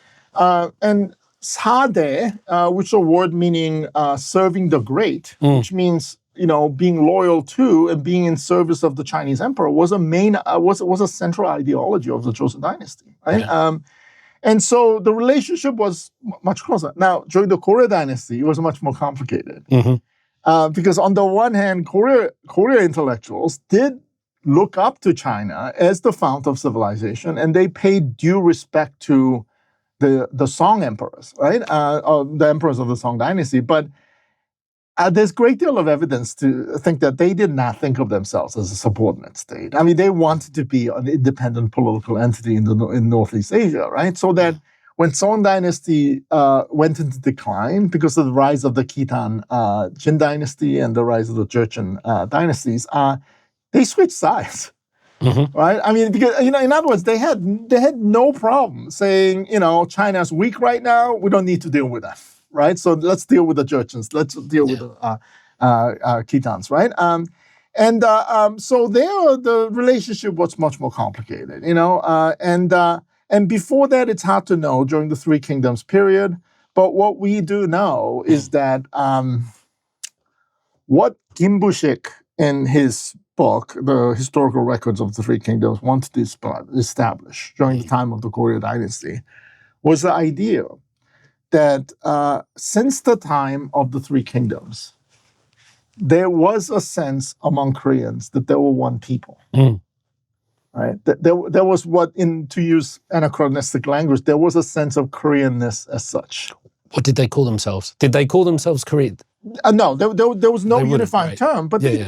Sade, which is a word meaning serving the great, which means being loyal to and being in service of the Chinese emperor, was a central ideology of the Joseon Dynasty, right? Yeah. And so the relationship was much closer. Now, during the Goryeo Dynasty, it was much more complicated. Because on the one hand, Korea intellectuals did look up to China as the fount of civilization, and they paid due respect to the Song emperors, right? The emperors of the Song dynasty. But there's a great deal of evidence to think that they did not think of themselves as a subordinate state. I mean, they wanted to be an independent political entity in Northeast Asia, right? So that when Song dynasty went into decline because of the rise of the Khitan Jin dynasty and the rise of the Jurchen dynasties, they switched sides, right? I mean, because in other words, they had no problem saying, China's weak right now. We don't need to deal with that, right? So let's deal with the Jurchens. Let's deal with the Khitans, right? So there, the relationship was much more complicated, and before that, it's hard to know during the Three Kingdoms period. But what we do know is that what Bu Sik in his book, The Historical Records of the Three Kingdoms, wanted to establish during the time of the Goryeo Dynasty was the idea that since the time of the Three Kingdoms, there was a sense among Koreans that there were one people. Right? There was to use anachronistic language, there was a sense of Koreanness as such. What did they call themselves? Did they call themselves Korean? No, there was no unifying term, but they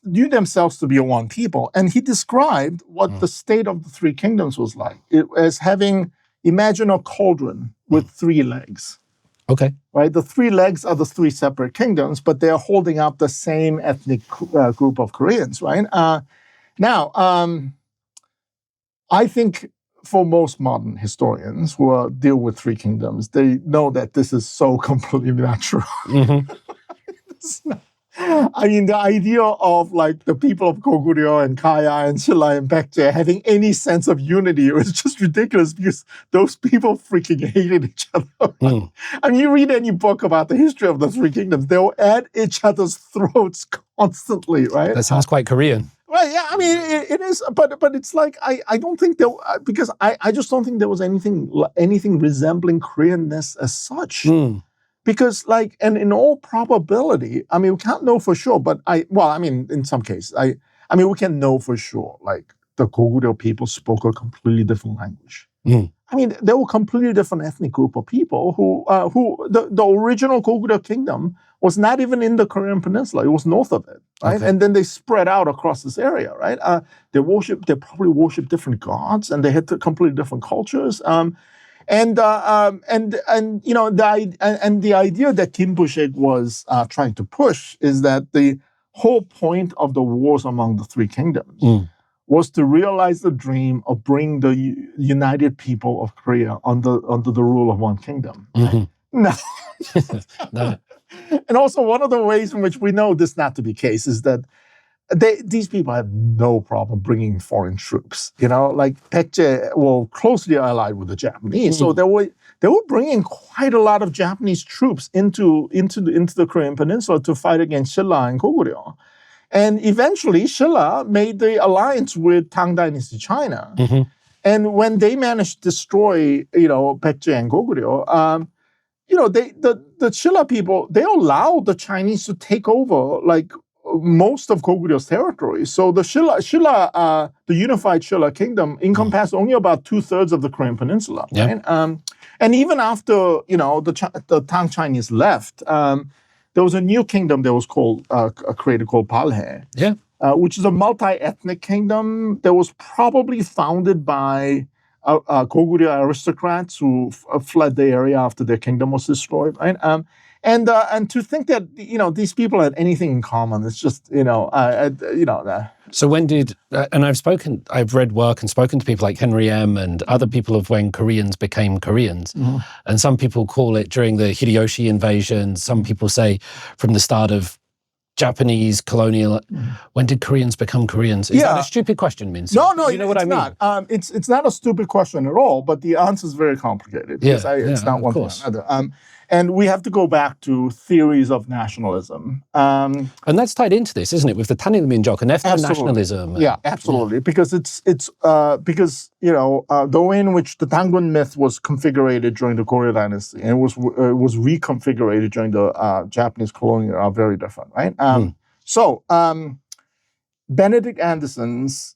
knew themselves to be a one people. And he described what the state of the Three Kingdoms was like. It as imagine a cauldron with three legs. Okay. Right? The three legs are the three separate kingdoms, but they're holding up the same ethnic group of Koreans, right? I think for most modern historians who deal with Three Kingdoms, they know that this is so completely natural. I mean, the idea of like the people of Goguryeo and Kaya and Silla and Baekje having any sense of unity was just ridiculous because those people freaking hated each other. I mean, you read any book about the history of the Three Kingdoms, they'll at each other's throats constantly, right? That sounds quite Korean. Well, yeah, I mean, it is, but it's like, I don't think because I just don't think there was anything resembling Koreanness as such. Because and in all probability, I mean, we can't know for sure, but in some cases, we can know for sure, like the Goguryeo people spoke a completely different language. I mean, they were a completely different ethnic group of people who the original Goguryeo kingdom was not even in the Korean peninsula. It was north of it, right? Okay. And then they spread out across this area, right? They probably worshiped different gods, and they had completely different cultures. The idea that Bu Sik was trying to push is that the whole point of the wars among the Three Kingdoms was to realize the dream of bringing the united people of Korea under the rule of one kingdom. Right? No. And also, one of the ways in which we know this not to be the case is that these people had no problem bringing foreign troops. Like Baekje were closely allied with the Japanese, so they were bringing quite a lot of Japanese troops into the Korean peninsula to fight against Silla and Goguryeo. And eventually, Silla made the alliance with Tang Dynasty China. And when they managed to destroy, Baekje and Goguryeo, the Silla people, they allowed the Chinese to take over, most of Goguryeo territory. So the the unified Silla kingdom encompassed only about 2/3 of the Korean peninsula, right? And even after, the Tang Chinese left, there was a new kingdom that was created called Balhae, which is a multi-ethnic kingdom that was probably founded by Goguryeo aristocrats who fled the area after their kingdom was destroyed, right? And to think that these people had anything in common, it's just So when did and I've read work and spoken to people like Henry M. and other people of when Koreans became Koreans, and some people call it during the Hideyoshi invasion. Some people say from the start of Japanese colonial. When did Koreans become Koreans? Is that a stupid question, Minsoo? No, you know what I mean? Not. It's not a stupid question at all, but the answer is very complicated. Because it's not one thing or another. And we have to go back to theories of nationalism. And that's tied into this, isn't it? With the Tanilminjok and ethnonationalism. Yeah, absolutely. Because because the way in which the Dangun myth was configured during the Goryeo dynasty and was reconfigured during the Japanese colonial are very different, right? So Benedict Anderson's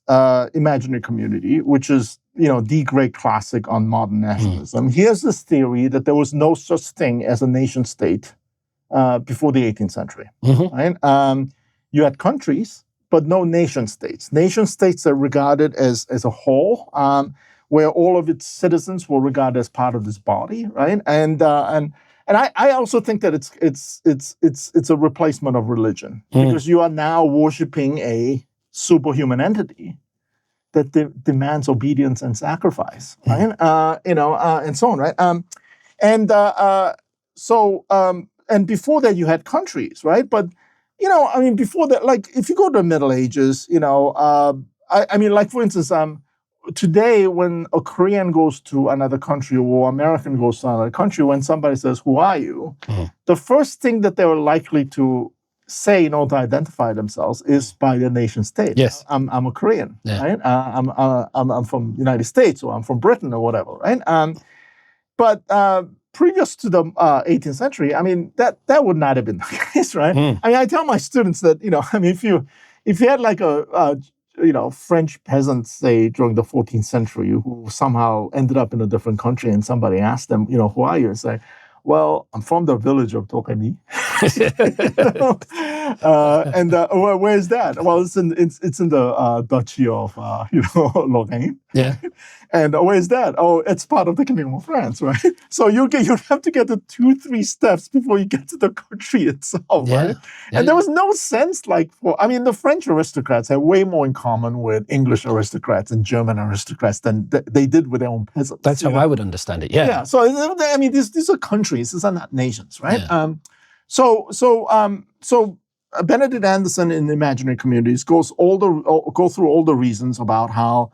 imaginary community, which is the great classic on modern nationalism. He has this theory that there was no such thing as a nation state before the 18th century. Right? You had countries, but no nation states. Nation states are regarded as a whole, where all of its citizens were regarded as part of this body, right? And I also think that it's a replacement of religion because you are now worshiping a superhuman entity that demands obedience and sacrifice, right? And so on, right? And before that, you had countries, right? But before that, if you go to the Middle Ages, for instance, today when a Korean goes to another country or American goes to another country, when somebody says, "Who are you?" the first thing that they were likely to say in order to identify themselves is by their nation state. Yes, I'm a Korean, right? I'm from the United States or I'm from Britain or whatever, right? But previous to the 18th century, that would not have been the case, right? I tell my students that if you had like a French peasants, say during the 14th century, who somehow ended up in a different country, and somebody asked them, who are you? And say, well, I'm from the village of Dokemi. Where is that? Well, it's in the duchy of Lorraine. Yeah. And where is that? Oh, it's part of the Kingdom of France, right? So you have to get the 2-3 steps before you get to the country itself, right? Yeah. And there was no sense the French aristocrats had way more in common with English aristocrats and German aristocrats than they did with their own peasants. That's how I would understand it. Yeah. Yeah. So these are countries. These are not nations, right? Yeah. So Benedict Anderson in Imaginary Communities go through all the reasons about how,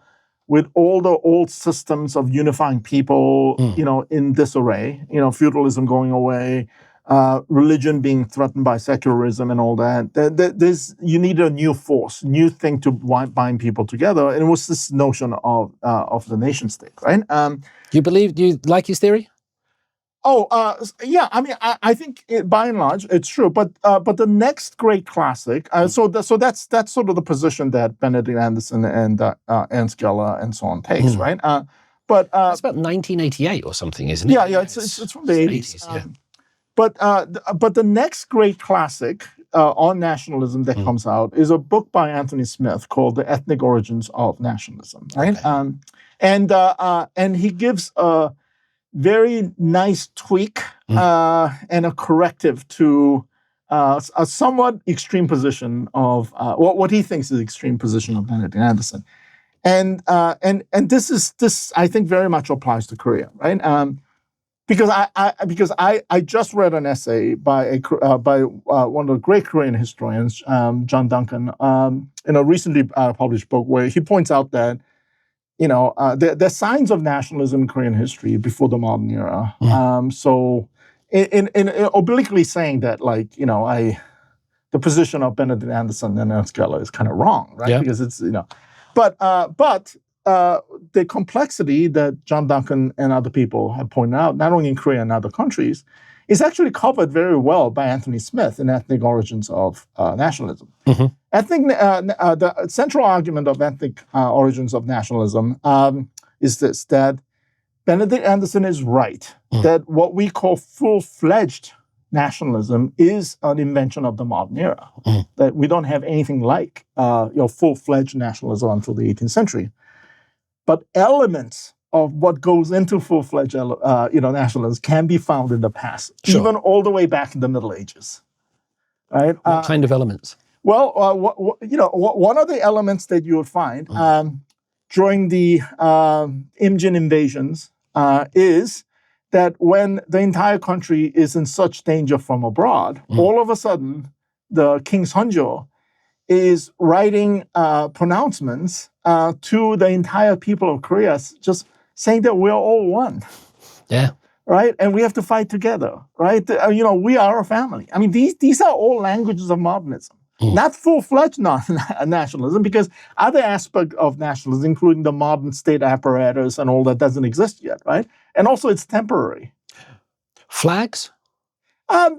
with all the old systems of unifying people, in disarray, feudalism going away, religion being threatened by secularism and all that, you need a new force, new thing to bind people together, and it was this notion of the nation state, right? Do you like his theory? Yeah. I think by and large it's true, but the next great classic. So that's sort of the position that Benedict Anderson and Ernst Geller and so on takes, right? But it's about 1988 or something, isn't it? Yeah. It's from the 80s. Yeah. But the next great classic on nationalism that comes out is a book by Anthony Smith called "The Ethnic Origins of Nationalism," right? Okay. And he gives a very nice tweak and a corrective to a somewhat extreme position of what he thinks is the extreme position of Benedict Anderson, and this I think very much applies to Korea, right? Because I just read an essay by one of the great Korean historians, John Duncan, in a recently published book where he points out that there's signs of nationalism in Korean history before the modern era. So in obliquely saying that, the position of Benedict Anderson and Ernst Geller is kind of wrong, right? Yeah. Because it's, but the complexity that John Duncan and other people have pointed out, not only in Korea and other countries, is actually covered very well by Anthony Smith in Ethnic Origins of Nationalism. Mm-hmm. The central argument of ethnic origins of nationalism is this, that Benedict Anderson is right, that what we call full-fledged nationalism is an invention of the modern era, that we don't have anything like full-fledged nationalism until the 18th century. But elements of what goes into full-fledged nationalism can be found in the past, even all the way back in the Middle Ages. Right? What kind of elements? Well, one of the elements that you would find during the Imjin invasions is that when the entire country is in such danger from abroad, all of a sudden, the King Seonjo is writing pronouncements to the entire people of Korea, just saying that we're all one. Yeah. Right? And we have to fight together, right? We are a family. I mean, these are all languages of modernism. Not full-fledged nationalism, because other aspects of nationalism, including the modern state apparatus and all that, doesn't exist yet, right? And also it's temporary. Flags? Nothing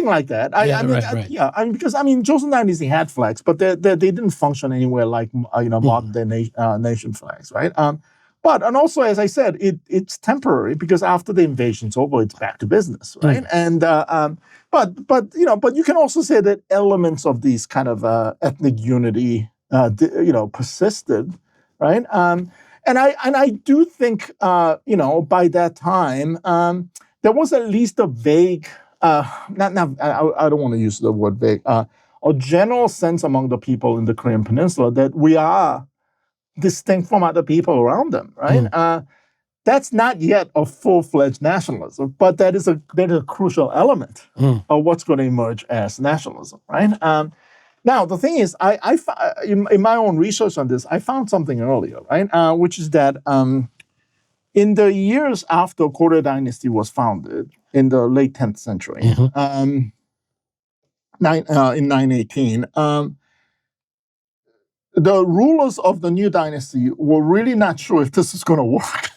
like that. Right. Because Joseon Dynasty had flags, but they didn't function anywhere like modern day nation flags, right? And also, as I said, it's temporary, because after the invasion's over, it's back to business, right? And but you can also say that elements of these kind of ethnic unity, persisted, right? And I do think by that time there was at least a vague, I don't want to use the word vague, a general sense among the people in the Korean Peninsula that we are distinct from other people around them, right? That's not yet a full-fledged nationalism, but that is a crucial element of what's going to emerge as nationalism, right? Now, the thing is, in my own research on this, I found something earlier, right? Which is that in the years after Goryeo Dynasty was founded, in the late 10th century, in 918, the rulers of the new dynasty were really not sure if this is going to work.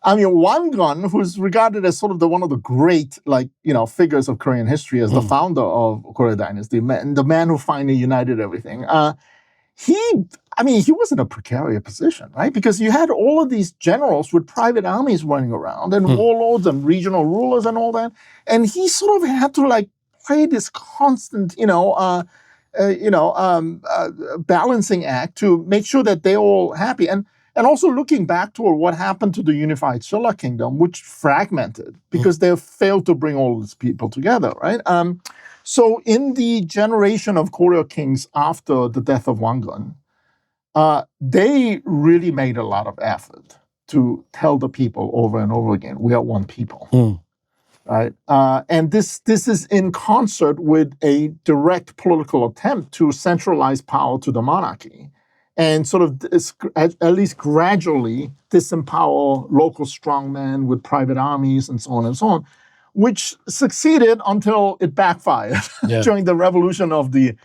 Wangun, who's regarded as sort of one of the great, figures of Korean history as the founder of Goryeo Dynasty, the man who finally united everything. He was in a precarious position, right? Because you had all of these generals with private armies running around, and warlords and regional rulers and all that, and he sort of had to play this constant, balancing act to make sure that they're all happy. And also looking back toward what happened to the unified Silla kingdom, which fragmented because they failed to bring all these people together, right? So in the generation of Goryeo kings after the death of Wangun, they really made a lot of effort to tell the people over and over again, we are one people, right? And this is in concert with a direct political attempt to centralize power to the monarchy and sort of at least gradually disempower local strongmen with private armies and so on, which succeeded until it backfired during the revolution of the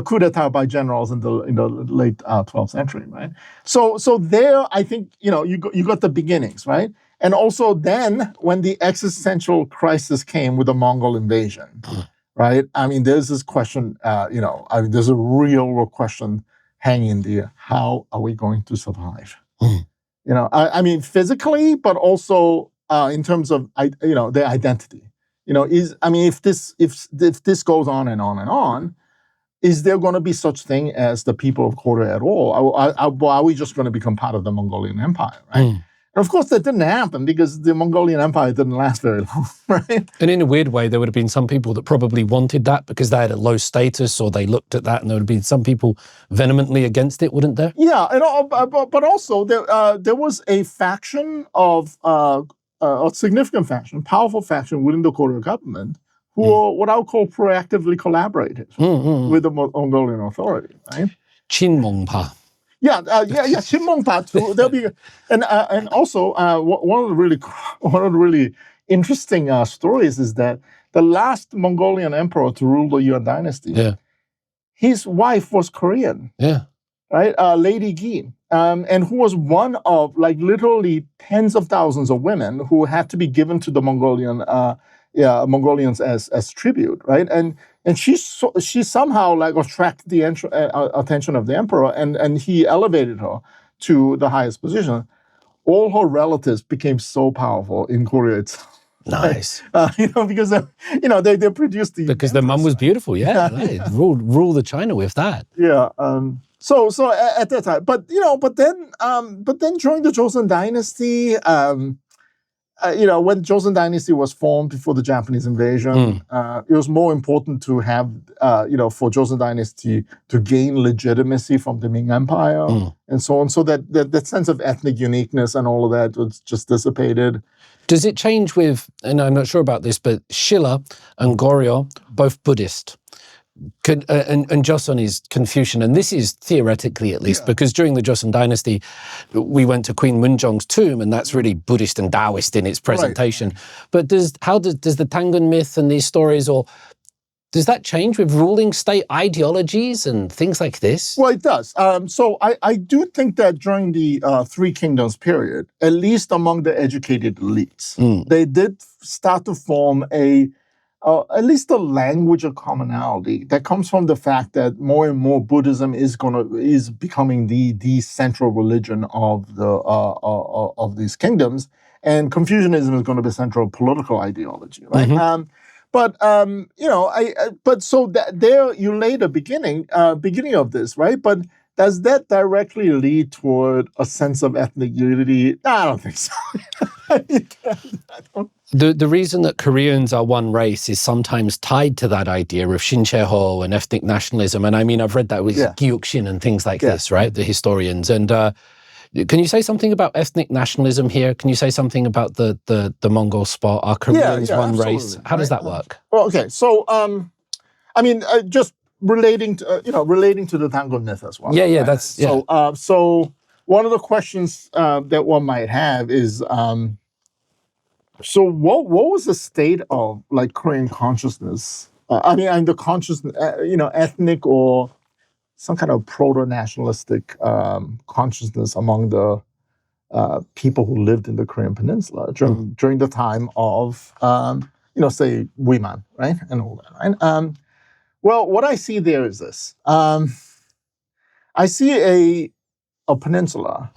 coup d'etat by generals in the late 12th century, right? So there, I think you got the beginnings, right? And also then, when the existential crisis came with the Mongol invasion, right? There's this question, there's a real question hanging in there. How are we going to survive? Physically, but also in terms of their identity. If this goes on and on and on, is there going to be such thing as the people of Korea at all? Are we just going to become part of the Mongolian Empire, right? And of course, that didn't happen because the Mongolian Empire didn't last very long, right? And in a weird way, there would have been some people that probably wanted that because they had a low status, or they looked at that, and there would have been some people vehemently against it, wouldn't there? Yeah, but also there was a faction of a significant faction, powerful faction within the Korean government, who were what I would call proactively collaborated with the Mongolian authority, right? Chinmongpa. Yeah, Chinmongpa too. There'll be, and also one of the really interesting stories is that the last Mongolian emperor to rule the Yuan dynasty, his wife was Korean. Yeah. Right? Lady Gi, and who was one of like literally tens of thousands of women who had to be given to the Mongolians as tribute, right? And she somehow like attracted the attention of the emperor, and he elevated her to the highest position. All her relatives became so powerful in Korea itself. Nice. Because they produced the because their mum was beautiful. Yeah, right. Rule the China with that. Yeah. So at that time, but then during the Joseon Dynasty, when Joseon Dynasty was formed before the Japanese invasion, it was more important to have, for Joseon Dynasty to gain legitimacy from the Ming Empire and so on. So that sense of ethnic uniqueness and all of that was just dissipated. Does it change with, and I'm not sure about this, but Silla and Goguryeo, both Buddhist. And Joseon is Confucian, and this is theoretically at least, because during the Joseon Dynasty, we went to Queen Munjong's tomb, and that's really Buddhist and Taoist in its presentation. Right. But does the Tangun myth and these stories, or does that change with ruling state ideologies and things like this? Well, it does. So I do think that during the Three Kingdoms period, at least among the educated elites, they did start to form at least a language of commonality that comes from the fact that more and more Buddhism is becoming the central religion of of these kingdoms, and Confucianism is going to be central political ideology, right? Mm-hmm. But there you lay the beginning of this, right? But does that directly lead toward a sense of ethnic unity? No, I don't think so. The reason that Koreans are one race is sometimes tied to that idea of Shincheho and ethnic nationalism. And I mean, I've read that with Gyukshin and things like this, right? The historians. And can you say something about ethnic nationalism here? Can you say something about the Mongol spot? Are Koreans one absolutely. Race? How does that work? Well, okay. So, just relating to the Tangun myth as well. Yeah, right? So one of the questions that one might have is, so what was the state of like Korean consciousness? The consciousness, ethnic or some kind of proto-nationalistic consciousness among the people who lived in the Korean Peninsula during the time of, say, Wiman, right, and all that, right? Well, what I see there is this. I see a peninsula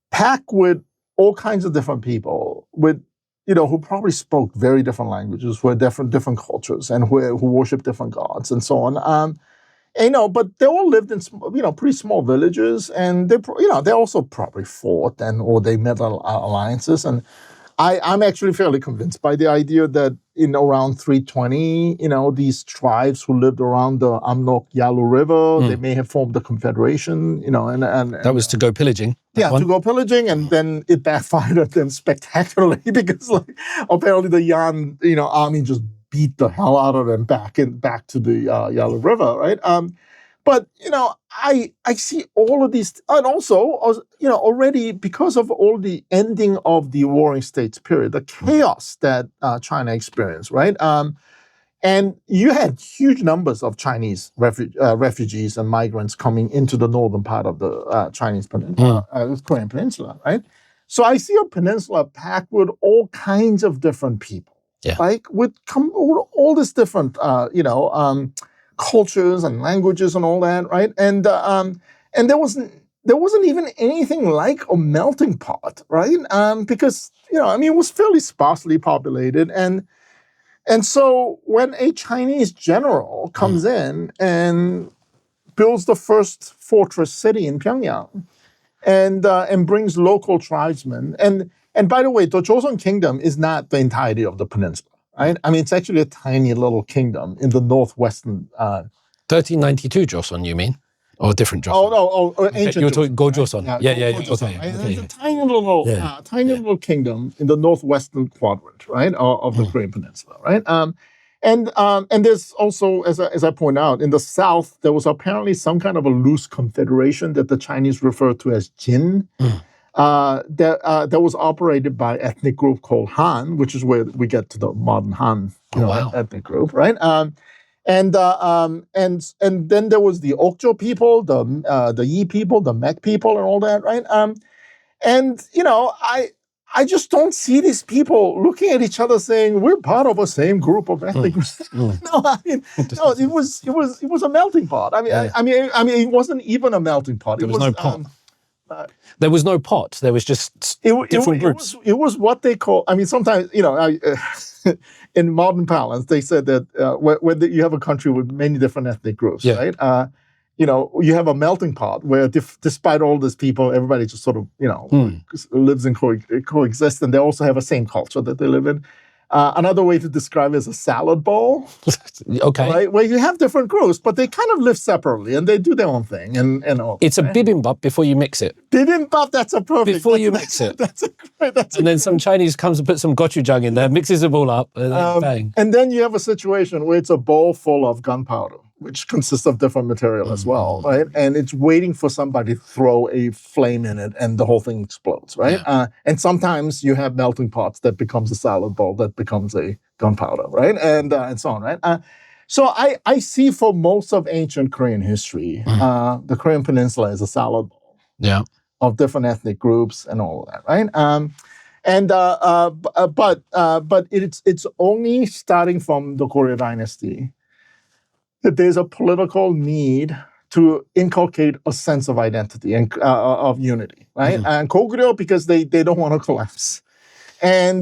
packed with all kinds of different people with, who probably spoke very different languages, who had different cultures, and who worship different gods and so on. But they all lived in, pretty small villages, and they also probably fought or they made alliances. And I'm actually fairly convinced by the idea that in around 320, these tribes who lived around the Amnok Yalu River, they may have formed a confederation, and that was to go pillaging. To go pillaging, and then it backfired at them spectacularly because, apparently the Yan, army just beat the hell out of them back to the Yalu River, right? But I see all of these, and also already because of all the ending of the Warring States period, the chaos that China experienced, right? And you had huge numbers of Chinese refugees and migrants coming into the northern part of the Chinese peninsula, Korean peninsula, right? So I see a peninsula packed with all kinds of different people, with all these different, cultures and languages and all that, right? And there wasn't even anything like a melting pot, right? Because it was fairly sparsely populated, and so when a Chinese general comes in and builds the first fortress city in Pyongyang, and brings local tribesmen, and by the way, the Joseon Kingdom is not the entirety of the peninsula, right? It's actually a tiny little kingdom in the northwestern. 1392 Joseon, you mean? Or a different Joseon? Ancient. You're talking Gojoseon. Right? Yeah. It's a tiny little kingdom in the northwestern quadrant, right, of the Korean Peninsula, right? And there's also, as I point out, in the south there was apparently some kind of a loose confederation that the Chinese refer to as Jin. that was operated by ethnic group called Han, which is where we get to the modern Han ethnic group, right? And then there was the Okjo people, the Yi people, the Mek people, and all that, right? And I just don't see these people looking at each other saying we're part of a same group of ethnic groups. No, I mean, no, it was a melting pot. I mean, it wasn't even a melting pot. There was no pot. There was no pot. There was just different groups. It was what they call. I mean, sometimes in modern parlance, they said that when you have a country with many different ethnic groups, right? You have a melting pot where despite all these people, everybody just sort of, lives and coexists, and they also have a same culture that they live in. Another way to describe it is a salad bowl. Okay. Right? Where you have different groups, but they kind of live separately and they do their own thing. And all. It's a bibimbap before you mix it. Bibimbap, that's a perfect. Before you mix it. And then some Chinese comes and puts some gochujang in there, mixes it all up, and then bang. And then you have a situation where it's a bowl full of gunpowder, which consists of different material as well, right? And it's waiting for somebody to throw a flame in it and the whole thing explodes, right? Yeah. And sometimes you have melting pots that becomes a salad bowl that becomes a gunpowder, right? And so on, right? So I see for most of ancient Korean history, the Korean peninsula is a salad bowl of different ethnic groups and all of that, right? But it's only starting from the Goryeo dynasty that there's a political need to inculcate a sense of identity and of unity, right? And Goguryeo, because they don't want to collapse. And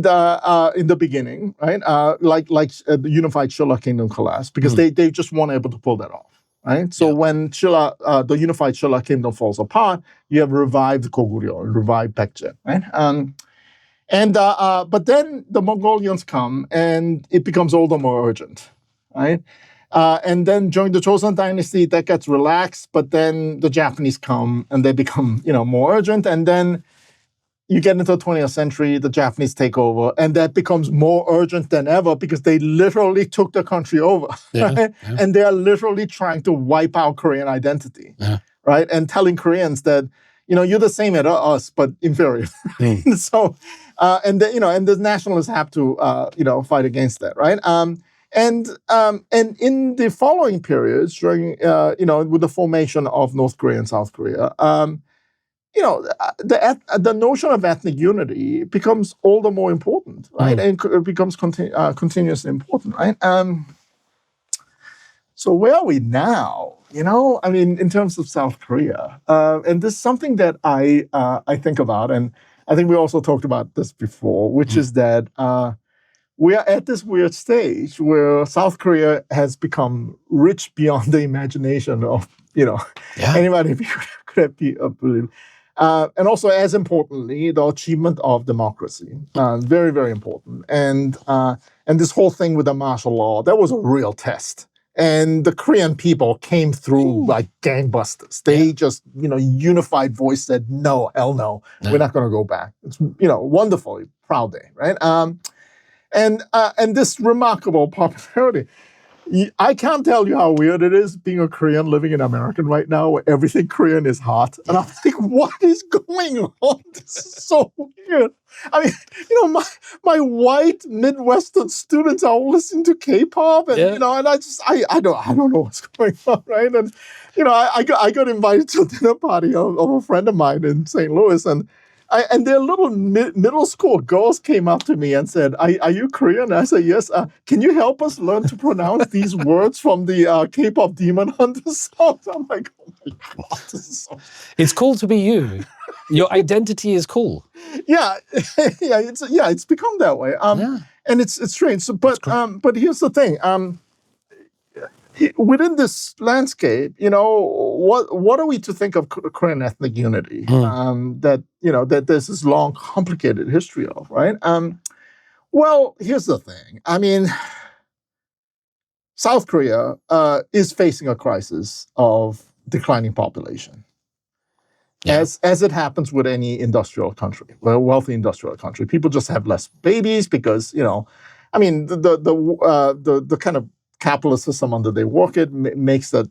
in the beginning, right, like the unified Silla kingdom collapsed, because they just weren't able to pull that off, right? So when Silla, the unified Silla kingdom falls apart, you have revived Goguryeo, revived Baekje, right? But then the Mongolians come, and it becomes all the more urgent, right? And then during the Joseon dynasty, that gets relaxed, but then the Japanese come and they become, more urgent. And then you get into the 20th century, the Japanese take over, and that becomes more urgent than ever because they literally took the country over, right? And they are literally trying to wipe out Korean identity, right? And telling Koreans that, you're the same as us, but inferior. So, and the nationalists have to, fight against that, right? And in the following periods, during with the formation of North Korea and South Korea, the notion of ethnic unity becomes all the more important, right? And it becomes continuously important, right? So where are we now? In terms of South Korea, and this is something that I think about, and I think we also talked about this before, which is that. We are at this weird stage where South Korea has become rich beyond the imagination of, anybody could believe. And also, as importantly, the achievement of democracy. Very, very important. And this whole thing with the martial law, that was a real test. And the Korean people came through like gangbusters. They just, unified voice said, no, hell no, we're not going to go back. It's, wonderful, proud day, right? And this remarkable popularity. I can't tell you how weird it is being a Korean living in America right now where everything Korean is hot. And I'm like, what is going on? This is so weird. I mean, my white Midwestern students are all listening to K-pop and, and I don't know what's going on, right? And, I got invited to a dinner party of a friend of mine in St. Louis, and their little middle school girls came up to me and said, are you Korean? And I said, yes. Can you help us learn to pronounce these words from the K-pop Demon Hunter songs? I'm like, oh my God, this is so... It's cool to be you. Your identity is cool. Yeah, it's become that way. And it's strange. So, but here's the thing. Within this landscape, what are we to think of Korean ethnic unity? That there's this long, complicated history of, right? Well, here's the thing. I mean, South Korea is facing a crisis of declining population, as it happens with any industrial country, a wealthy industrial country. People just have less babies because the kind of capitalist system under they work it makes that,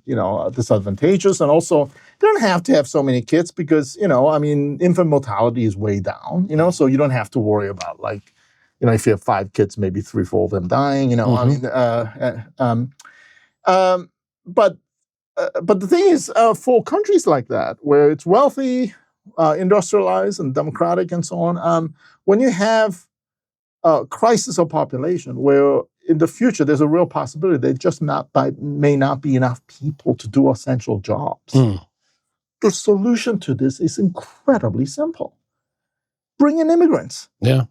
disadvantageous. And also, they don't have to have so many kids because, infant mortality is way down, so you don't have to worry about if you have 5 kids, maybe 3-4 of them dying, But the thing is, for countries like that, where it's wealthy, industrialized, and democratic, and so on, when you have a crisis of population, where in the future there's a real possibility there just may not be enough people to do essential jobs. The solution to this is incredibly simple: bring in immigrants. Yeah.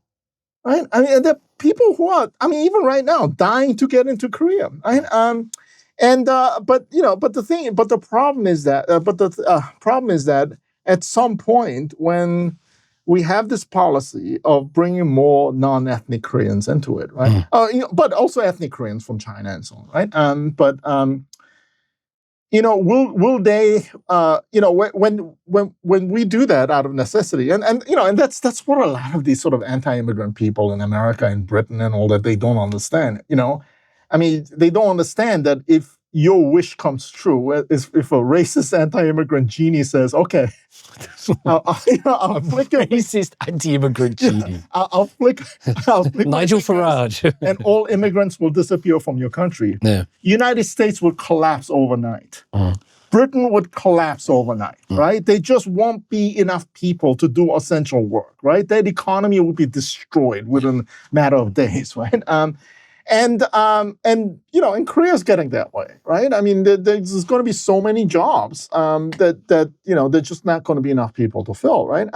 Right. There are people who are, even right now, dying to get into Korea. Right. But the problem is that at some point when we have this policy of bringing more non-ethnic Koreans into it, right? But also ethnic Koreans from China and so on, right? Will they? When we do that out of necessity, and that's what a lot of these sort of anti-immigrant people in America and Britain and all that, they don't understand. They don't understand that if your wish comes true, if a racist anti-immigrant genie says, "Okay, I'll flick a racist anti-immigrant genie. I'll flick Nigel Farage, and all immigrants will disappear from your country." Yeah. United States would collapse overnight. Britain would collapse overnight, right? There just won't be enough people to do essential work, right? That economy would be destroyed within a matter of days, right? And Korea's getting that way, right? There's going to be so many jobs that there's just not going to be enough people to fill, right?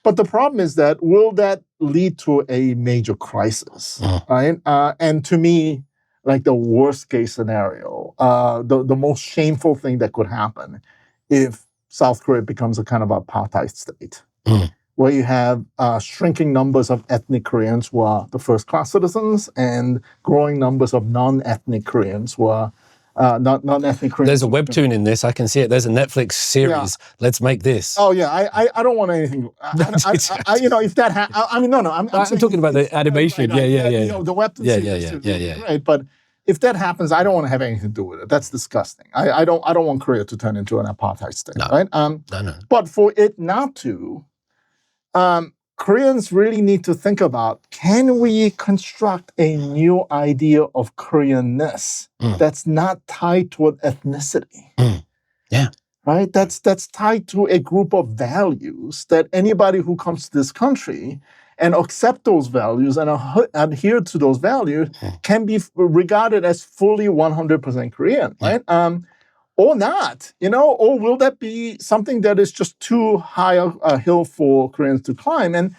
But the problem is that will that lead to a major crisis, right? And to me, like the worst case scenario, the most shameful thing that could happen if South Korea becomes a kind of apartheid state. Where you have shrinking numbers of ethnic Koreans who are the first-class citizens and growing numbers of non-ethnic Koreans who are non-ethnic Koreans. There's a webtoon in this. I can see it. There's a Netflix series. Yeah. Let's make this. Oh, yeah. I don't want anything. If that happens, no. I'm talking about the animation. Yeah. The webtoon series. Yeah. Right, but if that happens, I don't want to have anything to do with it. That's disgusting. I don't want Korea to turn into an apartheid state, right? No. But for it not to, Koreans really need to think about, can we construct a new idea of Koreanness that's not tied to an ethnicity? Yeah. Right? That's tied to a group of values that anybody who comes to this country and accept those values and adhere to those values can be regarded as fully 100% Korean, right? Or not, or will that be something that is just too high a hill for Koreans to climb? And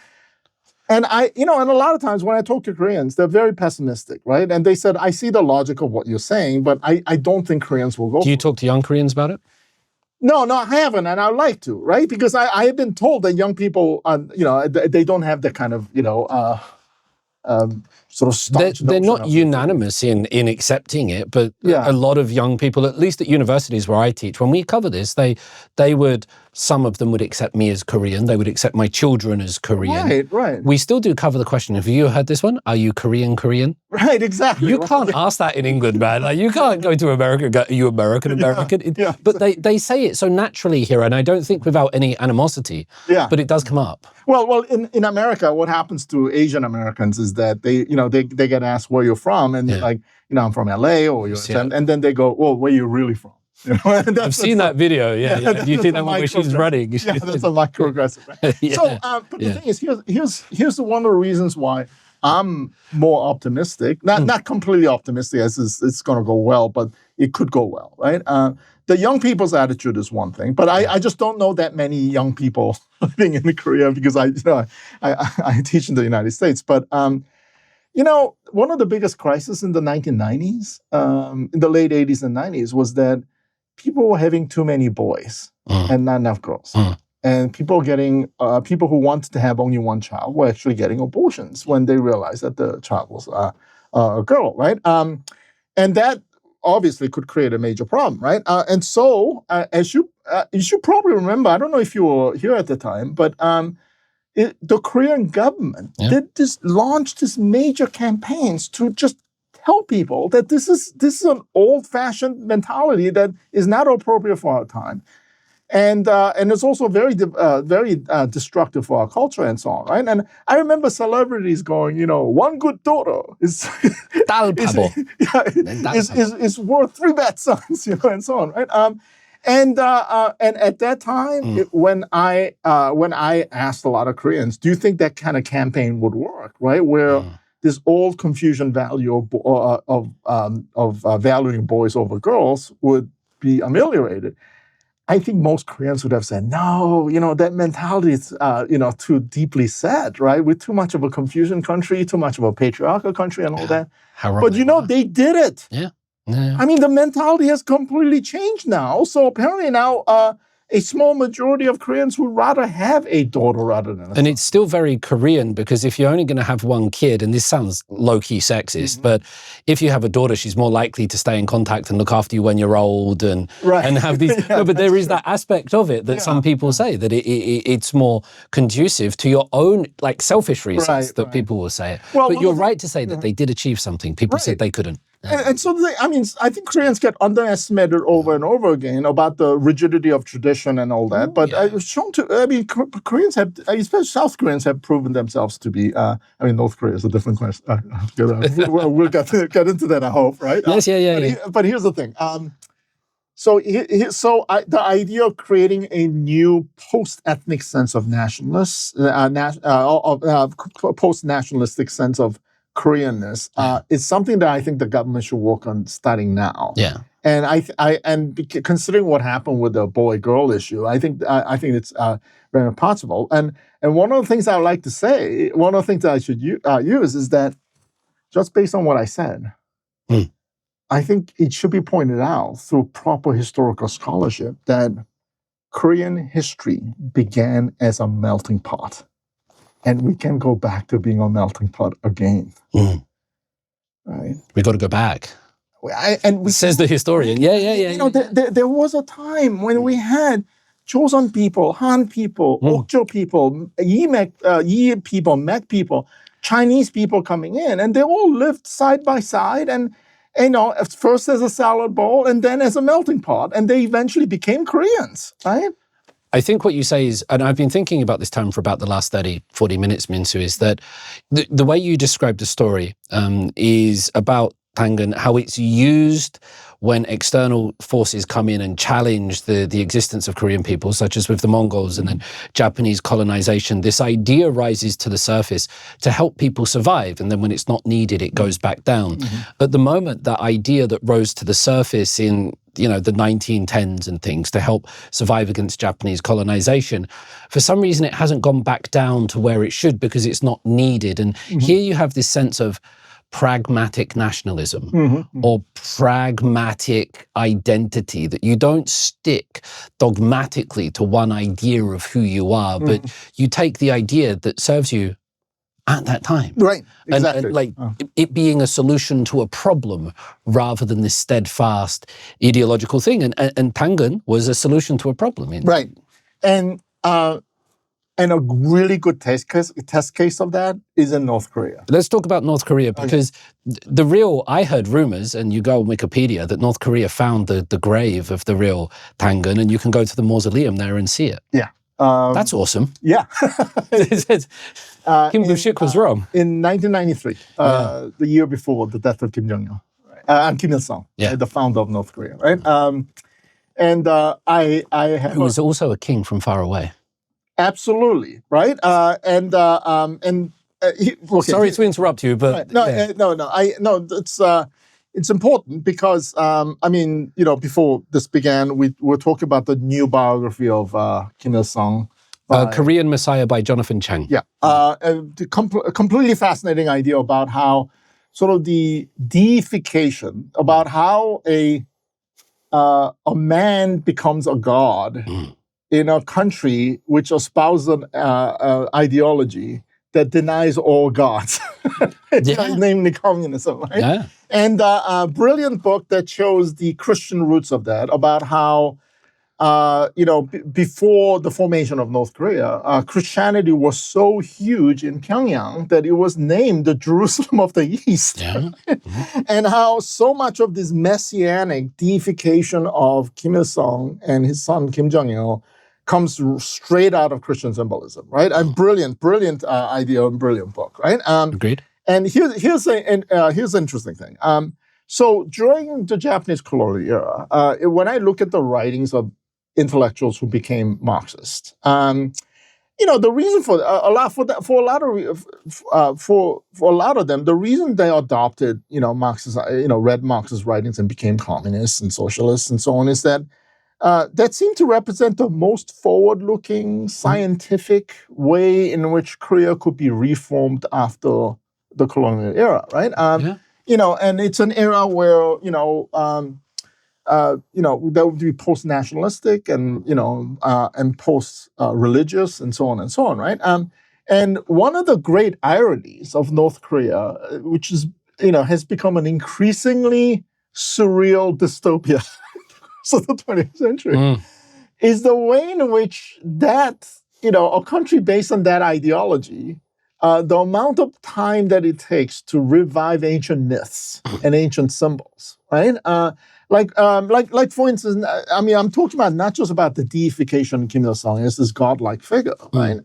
I, and a lot of times when I talk to Koreans, they're very pessimistic, right? And they said, I see the logic of what you're saying, but I don't think Koreans will go. Do you talk to young Koreans about it? No, I haven't, and I'd like to, right? Because I have been told that young people, they don't have the kind of, sort of staunch. They're not unanimous in accepting it, but a lot of young people, at least at universities where I teach, when we cover this, some of them would accept me as Korean. They would accept my children as Korean. Right. We still do cover the question. Have you heard this one? Are you Korean? Right, exactly. You can't ask that in England, man. Like, you can't go to America and go, are you American? Yeah, but they say it so naturally here, and I don't think without any animosity. Yeah. But it does come up. Well, in America, what happens to Asian Americans is that they get asked where you're from, and I'm from LA, and then they go, well, where are you really from? I've seen that video. Yeah. Do you think that one where she's running? Yeah, that's a microaggressive. Right? So, but the thing is, here's one of the reasons why I'm more optimistic. Not completely optimistic, as it's going to go well, but it could go well, right? The young people's attitude is one thing, but I just don't know that many young people living in Korea because I teach in the United States. But one of the biggest crises in the 1990s, in the late 80s and 90s, was that people were having too many boys and not enough girls. And people who wanted to have only one child were actually getting abortions when they realized that the child was a girl, right? And that obviously could create a major problem, right? And so, as you should probably remember, I don't know if you were here at the time, but the Korean government launched these major campaigns to just tell people that this is an old-fashioned mentality that is not appropriate for our time. And it's also very destructive for our culture and so on, right? And I remember celebrities going, one good daughter is is worth 3 bad sons, and so on, right? And at that time, when I asked a lot of Koreans, do you think that kind of campaign would work, right? Where this old Confucian value of valuing boys over girls would be ameliorated? I think most Koreans would have said, no, that mentality is, too deeply set, right? We're too much of a Confucian country, too much of a patriarchal country and all that. But, they did it. Yeah. I mean, the mentality has completely changed now. So apparently now a small majority of Koreans would rather have a daughter rather than a son. And it's still very Korean, because if you're only going to have one kid, and this sounds low-key sexist, but if you have a daughter, she's more likely to stay in contact and look after you when you're old and have these. No, but there is that aspect of it that some people say that it's more conducive to your own, like, selfish reasons that people will say it. Well, but you're right to say that they did achieve something. People said they couldn't. And so, I think Koreans get underestimated over and over again about the rigidity of tradition and all that. But Koreans have, especially South Koreans, have proven themselves to be, North Korea is a different question. We'll get into that, I hope, right? Yes, yeah. But here's the thing. The idea of creating a new post-ethnic sense of post-nationalistic sense of Koreanness is something that I think the government should work on starting now. Yeah, and considering what happened with the boy-girl issue, I think it's very possible. And one of the things I would like to say, one of the things that I should use is that just based on what I said, I think it should be pointed out through proper historical scholarship that Korean history began as a melting pot. And we can go back to being a melting pot again. Right? We got to go back. Says the historian. Yeah. There was a time when we had Joseon people, Han people, Okjo people, Yi people, Mek people, Chinese people coming in, and they all lived side by side, and at first as a salad bowl, and then as a melting pot, and they eventually became Koreans, right? I think what you say is, and I've been thinking about this term for about the last 30, 40 minutes, Minsoo, is that the way you describe the story is about Tangun, how it's used when external forces come in and challenge the existence of Korean people, such as with the Mongols and then Japanese colonization. This idea rises to the surface to help people survive, and then when it's not needed, it goes back down. At the moment, that idea that rose to the surface in the 1910s and things to help survive against Japanese colonization, for some reason it hasn't gone back down to where it should because it's not needed. And here you have this sense of pragmatic nationalism or pragmatic identity, that you don't stick dogmatically to one idea of who you are, but you take the idea that serves you at that time. Right, exactly. And it being a solution to a problem rather than this steadfast ideological thing. And Tangun was a solution to a problem. Right. And a really good test case of that is in North Korea. Let's talk about North Korea, because I heard rumors, and you go on Wikipedia, that North Korea found the grave of the real Tangun, and you can go to the mausoleum there and see it. Yeah. That's awesome. Yeah. Kim Bu Sik was wrong. In 1993, the year before the death of Kim Jong-il, and Kim Il-sung, the founder of North Korea, right? Who was also a king from far away. Absolutely, right? Sorry to interrupt you, but it's important because before this began, we were talking about the new biography of Kim Il-sung, Korean Messiah by Jonathan Chang. Yeah, a completely fascinating idea about how sort of the deification, about how a man becomes a god. In a country which espouses an ideology that denies all gods, namely communism, right? And a brilliant book that shows the Christian roots of that, about how before the formation of North Korea, Christianity was so huge in Pyongyang that it was named the Jerusalem of the East. Yeah. And how so much of this messianic deification of Kim Il-sung and his son Kim Jong-il comes straight out of Christian symbolism, right? And brilliant idea and brilliant book, right? Agreed. And here's an interesting thing. So during the Japanese colonial era, when I look at the writings of intellectuals who became Marxist, the reason for a lot of them, the reason they adopted Marxist, read Marxist writings and became communists and socialists and so on is that that seemed to represent the most forward-looking, scientific way in which Korea could be reformed after the colonial era, right? And it's an era where that would be post-nationalistic and post-religious and so on, right? And one of the great ironies of North Korea, which is has become an increasingly surreal dystopia of the 20th century, is the way in which that a country based on that ideology. The amount of time that it takes to revive ancient myths and ancient symbols, right? Like for instance, I'm talking about not just about the deification of Kim Il-sung as this godlike figure, right?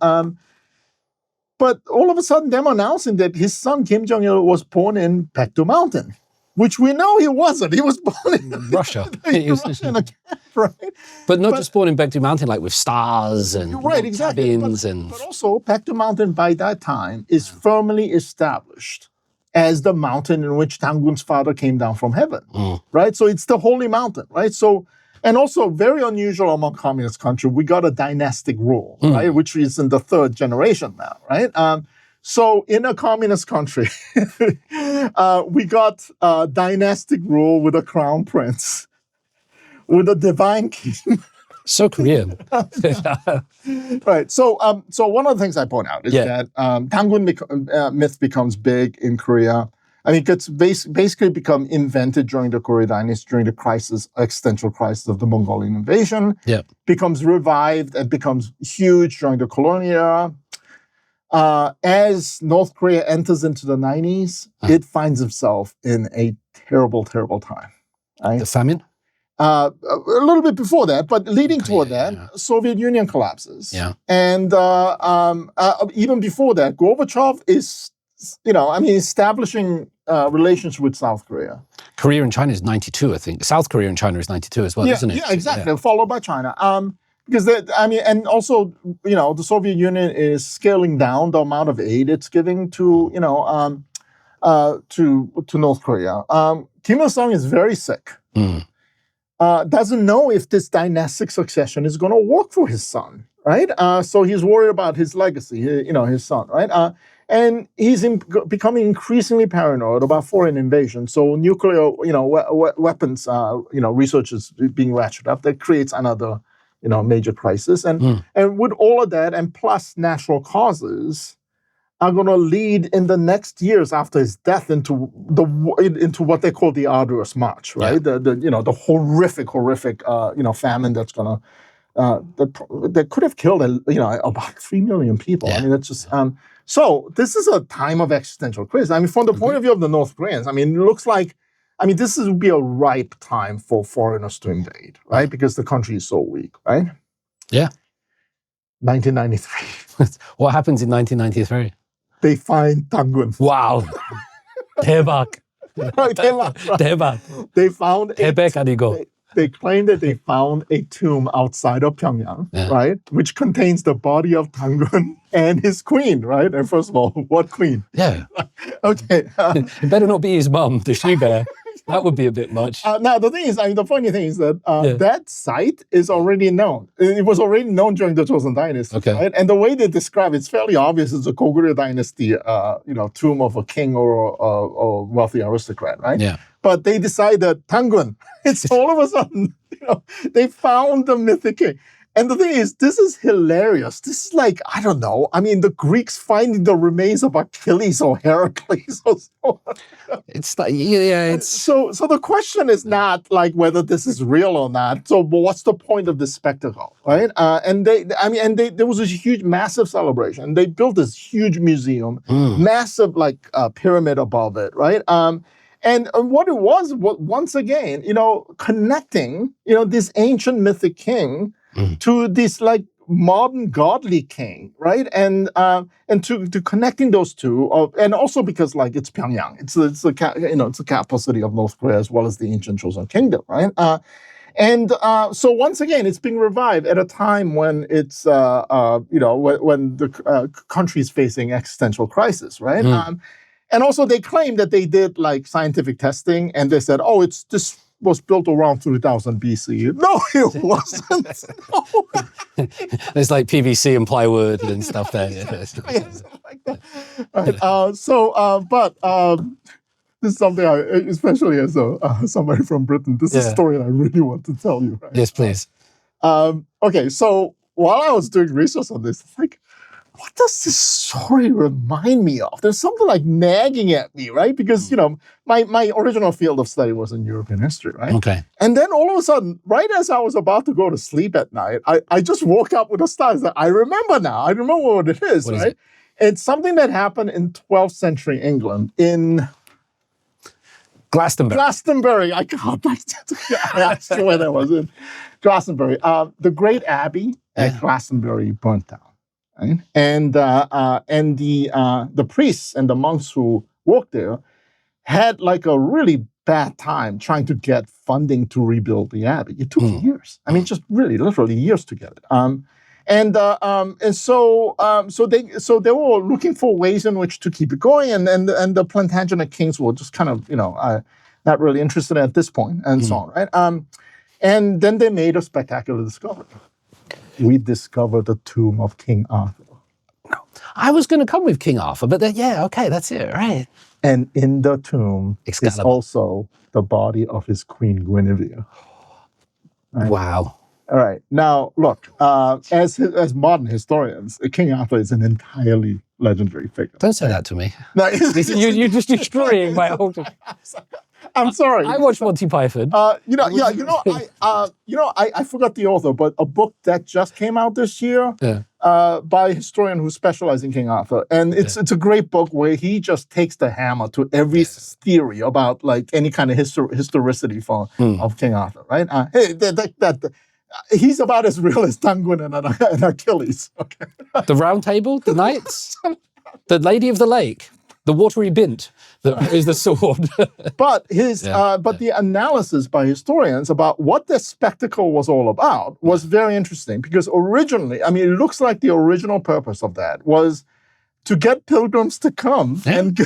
But all of a sudden, them announcing that his son Kim Jong-il was born in Baekje Mountain, which we know he wasn't. He was born in Russia. in a camp, right? But not just born in Baekje Mountain, like with stars and cabins but also Baekje Mountain by that time is firmly established as the mountain in which Dangun's father came down from heaven, right? So it's the holy mountain, right? So, and also very unusual among communist countries, we got a dynastic rule, right? Which is in the third generation now, right? So in a communist country, we got a dynastic rule with a crown prince, with a divine king. So Korean. Right. So one of the things I point out is that Dangun myth becomes big in Korea. I mean, it gets basically become invented during the Korea Dynasty, during the existential crisis of the Mongolian invasion. Yeah. Becomes revived and becomes huge during the colonial era. As North Korea enters into the 90s, it finds itself in a terrible, terrible time. Right? The famine? A little bit before that, but leading toward that, Soviet Union collapses. Yeah. And even before that, Gorbachev is, establishing relations with South Korea. Korea and China is 92, I think. South Korea and China is 92 as well, isn't it? Yeah, exactly. Followed by China. Because and also, the Soviet Union is scaling down the amount of aid it's giving to, to North Korea. Kim Il-sung is very sick. Doesn't know if this dynastic succession is going to work for his son, right? So he's worried about his legacy, his son, right? And he's becoming increasingly paranoid about foreign invasion. So nuclear, weapons, research is being ratcheted up. That creates another, major crisis. And with all of that, and plus natural causes, are going to lead in the next years after his death into what they call the arduous march, right? Yeah. The horrific famine that's going to that could have killed about 3 million people. Yeah. I mean, that's just so this is a time of existential crisis. I mean, from the point of view of the North Koreans, I mean, it looks like this would be a ripe time for foreigners to invade, right? Because the country is so weak, right? Yeah. 1993. What happens in 1993? They find Dangun. Wow. 대박. 대박. They found 대박 아니고. They claim that they found a tomb outside of Pyongyang, right? Which contains the body of Dangun and his queen, right? And first of all, what queen? Yeah. Okay. It better not be his mum, the she-bear. That would be a bit much. Now, the thing is, the funny thing is that that site is already known. It was already known during the Joseon Dynasty, right? And the way they describe it's fairly obvious it's a Goguryeo Dynasty, tomb of a king or a wealthy aristocrat, right? Yeah. But they decide that Dangun, it's all of a sudden, they found the mythic king. And the thing is, this is hilarious. This is like, I don't know. I mean, the Greeks finding the remains of Achilles or Heracles or so. It's like, it's... So the question is not like whether this is real or not. So what's the point of this spectacle, right? There was this huge, massive celebration. They built this huge museum, massive like pyramid above it, right? And what it was, once again, connecting, this ancient mythic king to this like modern godly king, right? And to connecting those two, and also because like it's Pyongyang, it's the capital city of North Korea as well as the ancient Joseon kingdom, right? So once again, it's being revived at a time when it's when the country is facing existential crisis, right? And also they claim that they did like scientific testing, and they said, "Oh, this was built around 3000 BC." No, it wasn't. No. There's like PVC and plywood and stuff there. Like that. Right. But this is something especially as somebody from Britain, this is a story that I really want to tell you. Right? Yes, please. Okay, so while I was doing research on this, it's like, what does this story remind me of? There's something like nagging at me, right? Because, my original field of study was in European history, right? Okay. And then all of a sudden, right as I was about to go to sleep at night, I just woke up with a start. I remember now. I remember what it is, what right? Is it? It's something that happened in 12th century England in... Glastonbury. I asked you where that was in Glastonbury. The Great Abbey at Glastonbury burnt down. Right? And the priests and the monks who worked there had like a really bad time trying to get funding to rebuild the abbey. It took years. I mean, just really, literally years to get it. So they were looking for ways in which to keep it going, and the Plantagenet kings were just kind of not really interested at this point, and so on, right? And then they made a spectacular discovery. We discovered the tomb of King Arthur. No, I was going to come with King Arthur, but okay, that's it, right? And in the tomb is also the body of his queen Guinevere. Right? Wow. All right. Now, look, as modern historians, King Arthur is an entirely legendary figure. Don't say that to me. No, you're just destroying my whole... I'm sorry. I watched Monty Python. I forgot the author, but a book that just came out this year by a historian who specializes in King Arthur, and it's a great book where he just takes the hammer to every theory about like any kind of historicity of King Arthur, right? He's about as real as Tangun and Achilles. Okay. The Round Table, the knights, the Lady of the Lake, the watery bint that is the sword. But the analysis by historians about what the spectacle was all about was very interesting, because originally, I mean, it looks like the original purpose of that was to get pilgrims to come and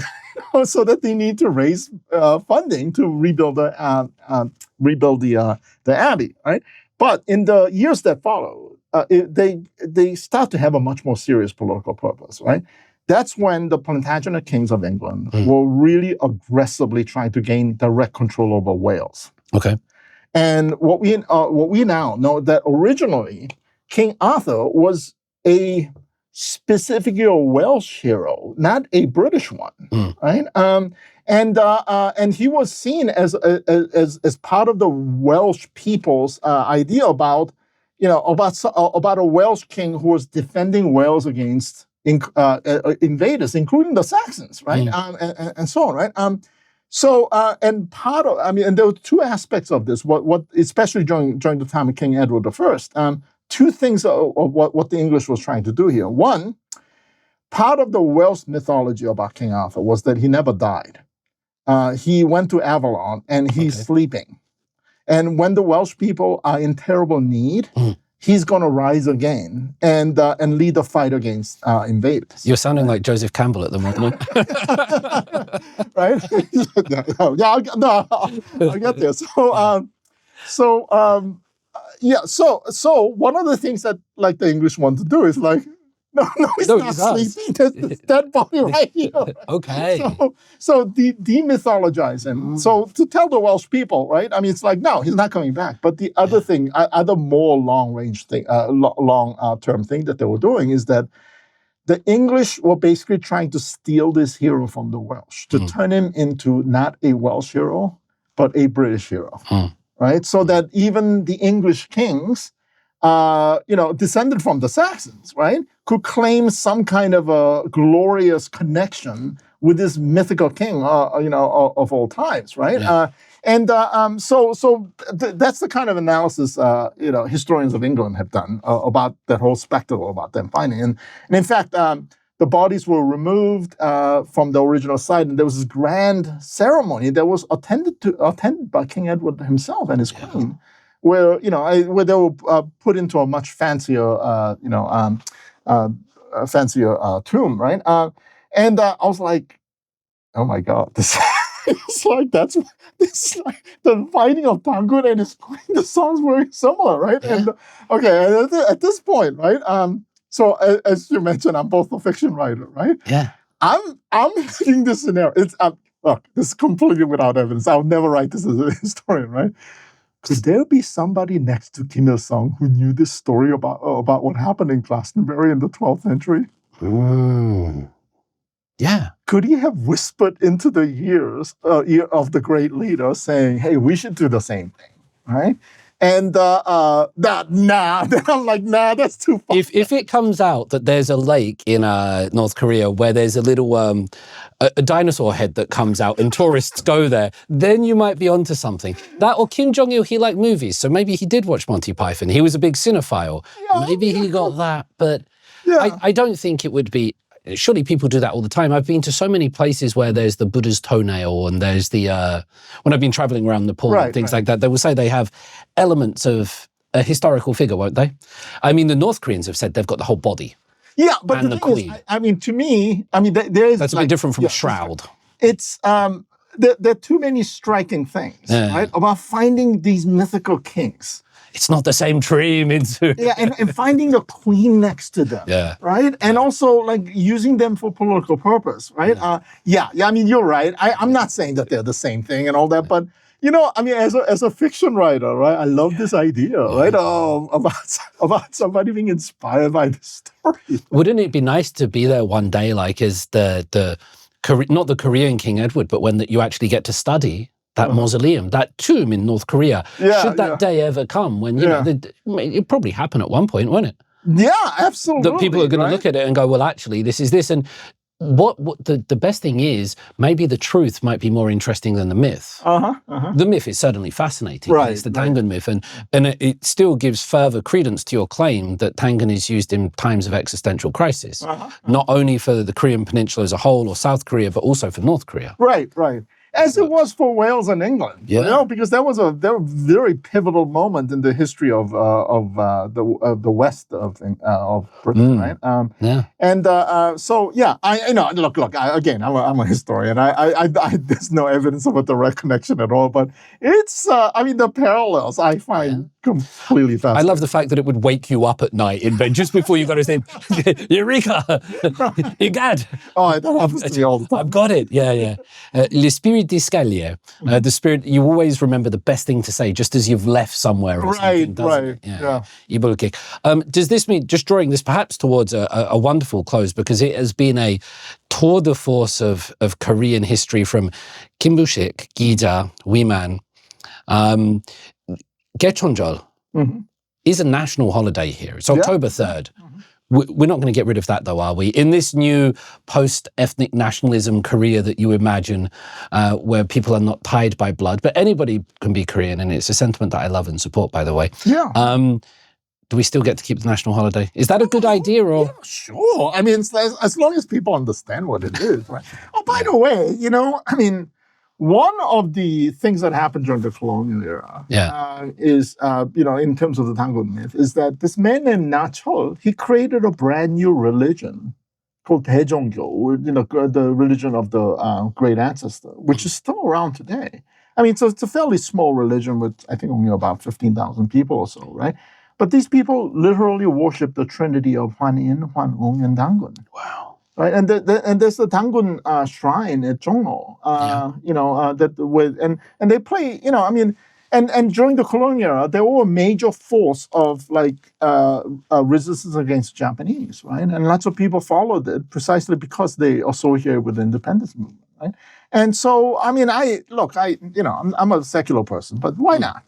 so that they need to raise funding to rebuild the abbey, right? But in the years that follow, they start to have a much more serious political purpose, right? That's when the Plantagenet kings of England were really aggressively trying to gain direct control over Wales. Okay. And what we now know that originally King Arthur was specifically a Welsh hero, not a British one, right? And he was seen as part of the Welsh people's idea about a Welsh king who was defending Wales against invaders, including the Saxons, right? And so on, right? And there were two aspects of this. What especially during the time of King Edward I, two things of what the English was trying to do here. One, part of the Welsh mythology about King Arthur was that he never died. He went to Avalon and he's sleeping. And when the Welsh people are in terrible need, he's going to rise again and lead the fight against invaders. You're sounding like Joseph Campbell at the moment. Right? I'll get there. So one of the things that like the English want to do is like, No, he's No, not he does. sleeping. There's this dead body right here. Okay. So demythologize him. So to tell the Welsh people, right? I mean, it's like, no, he's not coming back. But the other thing, other more long-range thing, long-term thing that they were doing is that the English were basically trying to steal this hero from the Welsh, to turn him into not a Welsh hero, but a British hero, right? So that even the English kings, descended from the Saxons, right, could claim some kind of a glorious connection with this mythical king, of all times, right? Yeah. That's the kind of analysis, historians of England have done about that whole spectacle about them finding. And in fact, the bodies were removed from the original site, and there was this grand ceremony that was attended by King Edward himself and his queen, where they were put into a much fancier, tomb, right? And I was like, oh my God, this it's like this is like the finding of Tangun and his queen. The song's very similar, right? Yeah. And okay, at this point, right? So as you mentioned, I'm both a fiction writer, right? Yeah. I'm reading this scenario. It's look, this is completely without evidence. I'll never write this as a historian, right? Could there be somebody next to Kim Il-sung who knew this story about what happened in Glastonbury in the 12th century? Yeah. Could he have whispered into the ear of the great leader saying, hey, we should do the same thing, right? And then I'm like, nah, that's too far. If it comes out that there's a lake in North Korea where there's a little a dinosaur head that comes out and tourists go there, then you might be onto something. That or Kim Jong-il, he liked movies, so maybe he did watch Monty Python. He was a big cinephile. Yeah, maybe he got that, but I don't think it would be. Surely people do that all the time. I've been to so many places where there's the Buddha's toenail, and there's the when I've been traveling around Nepal and things like that, they will say they have elements of a historical figure, won't they? I mean, the North Koreans have said they've got the whole body. Yeah, but the queen. To me, there is... That's a bit different from a shroud. It's... there are too many striking things, right, about finding these mythical kings. It's not the same tree, Minsoo. Yeah, and finding the queen next to them, right? And also, like, using them for political purpose, right? You're right. I'm not saying that they're the same thing and all that, but, as a fiction writer, right, I love this idea, right, about somebody being inspired by this story. Wouldn't it be nice to be there one day, like, as not the Korean King Edward, but when you actually get to study that mausoleum, that tomb in North Korea, should that day ever come, when, it'd probably happen at one point, won't it? Yeah, absolutely. That people are going to look at it and go, well, actually, this is this. And what the best thing is, maybe the truth might be more interesting than the myth. The myth is certainly fascinating. Right, it's the Tangun myth. And it still gives further credence to your claim that Tangun is used in times of existential crisis, not only for the Korean peninsula as a whole or South Korea, but also for North Korea. Right. As it was for Wales and England, because that was a very pivotal moment in the history of the west of Britain, right? And I know. Look. I'm a historian. I there's no evidence of a direct connection at all, but it's the parallels I find completely fascinating. I love the fact that it would wake you up at night in bed just before you go to sleep. Eureka! Egad! Oh, that happens to me all the time. I've got it. Yeah. L'esprit d'escalier. The spirit, you always remember the best thing to say just as you've left somewhere or something, doesn't it? Yeah. Ibulkik. Does this mean, just drawing this perhaps towards a wonderful close, because it has been a tour de force of Korean history from Kim Bu Sik, Gija, Wiman. Daejonggyo is a national holiday here. It's October 3rd. We're not going to get rid of that, though, are we? In this new post-ethnic nationalism Korea that you imagine, where people are not tied by blood, but anybody can be Korean, and it's a sentiment that I love and support, by the way. Yeah. Do we still get to keep the national holiday? Is that a good idea? Or sure. As long as people understand what it is. Right? Oh, by the way, one of the things that happened during the colonial era is, in terms of the Tangun myth, is that this man named Na Chol, he created a brand new religion called Daejonggyo, the religion of the great ancestor, which is still around today. It's a fairly small religion with, I think, only about 15,000 people or so, right? But these people literally worship the trinity of Hwan-in, Hwan-ung, and Dangun. Wow. Right, and there's the Dangun shrine at Jongno, and they play, and during the colonial era, they were a major force of resistance against Japanese, right? And lots of people followed it precisely because they associated with the independence movement, right? And so, I'm a secular person, but why not?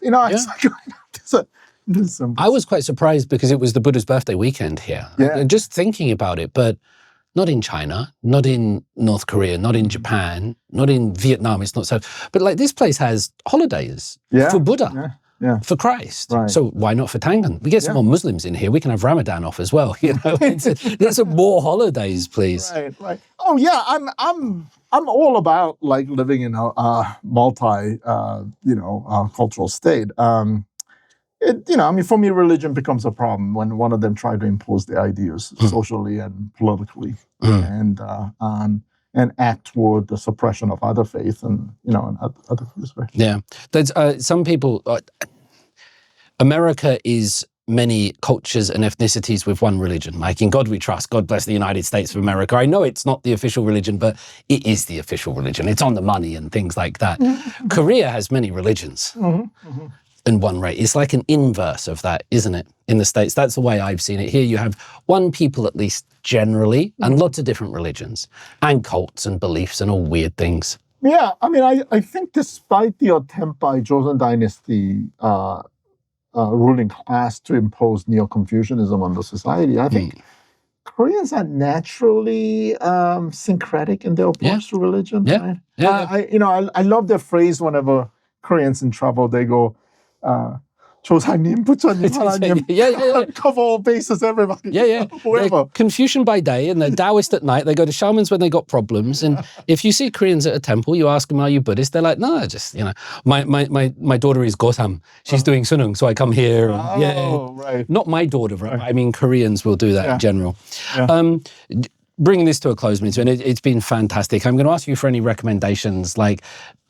I was quite surprised because it was the Buddha's birthday weekend here. Yeah. Just thinking about it, but not in China, not in North Korea, not in Japan, not in Vietnam. It's not so. But this place has holidays for Buddha, for Christ. Right. So why not for Tangan? We get some more Muslims in here. We can have Ramadan off as well. There's some more holidays, please. Right. Oh yeah, I'm all about living in a multi cultural state. For me, religion becomes a problem when one of them try to impose their ideas socially and politically, and act toward the suppression of other faith and other views. Right? Yeah, there's some people. America is many cultures and ethnicities with one religion. Like in God we trust. God bless the United States of America. I know it's not the official religion, but it is the official religion. It's on the money and things like that. Korea has many religions. And one rate. It's like an inverse of that, isn't it? In the States, that's the way I've seen it. Here you have one people at least generally, and lots of different religions and cults and beliefs and all weird things. Yeah, I think despite the attempt by Joseon Dynasty ruling class to impose Neo-Confucianism on the society, I think Koreans are naturally syncretic in their approach to religion. Right? I love their phrase whenever Koreans in trouble, they go, 조상님, 부처님, 하나님, cover all bases, everybody. Whoever. Confucian by day and they're Taoist at night. They go to shamans when they got problems. And if you see Koreans at a temple, you ask them, are you Buddhist? They're like, no, just, my daughter is Gosam. She's doing sunung, so I come here. And, right. Not my daughter, right? I mean, Koreans will do that in general. Yeah. Bringing this to a close, Minsoo, and it's been fantastic. I'm going to ask you for any recommendations,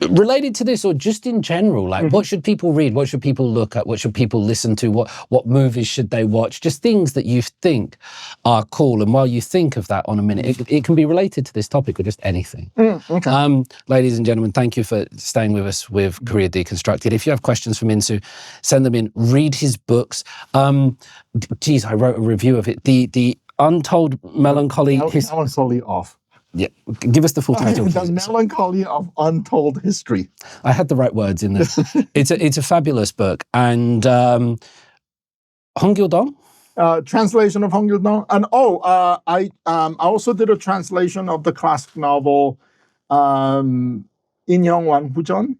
related to this or just in general. What should people read? What should people look at? What should people listen to? What movies should they watch? Just things that you think are cool. And while you think of that on a minute, it can be related to this topic or just anything. Okay. Ladies and gentlemen, thank you for staying with us with Korea Deconstructed. If you have questions for Minsoo, send them in. Read his books. I wrote a review of it. The Untold Melancholy. Melancholy of. Yeah, give us the full title. The Melancholy of Untold History. I had the right words in there. It's a fabulous book. And Hongil-dong? Translation of Hongil-dong. And I also did a translation of the classic novel Inhyung Wanhujeon,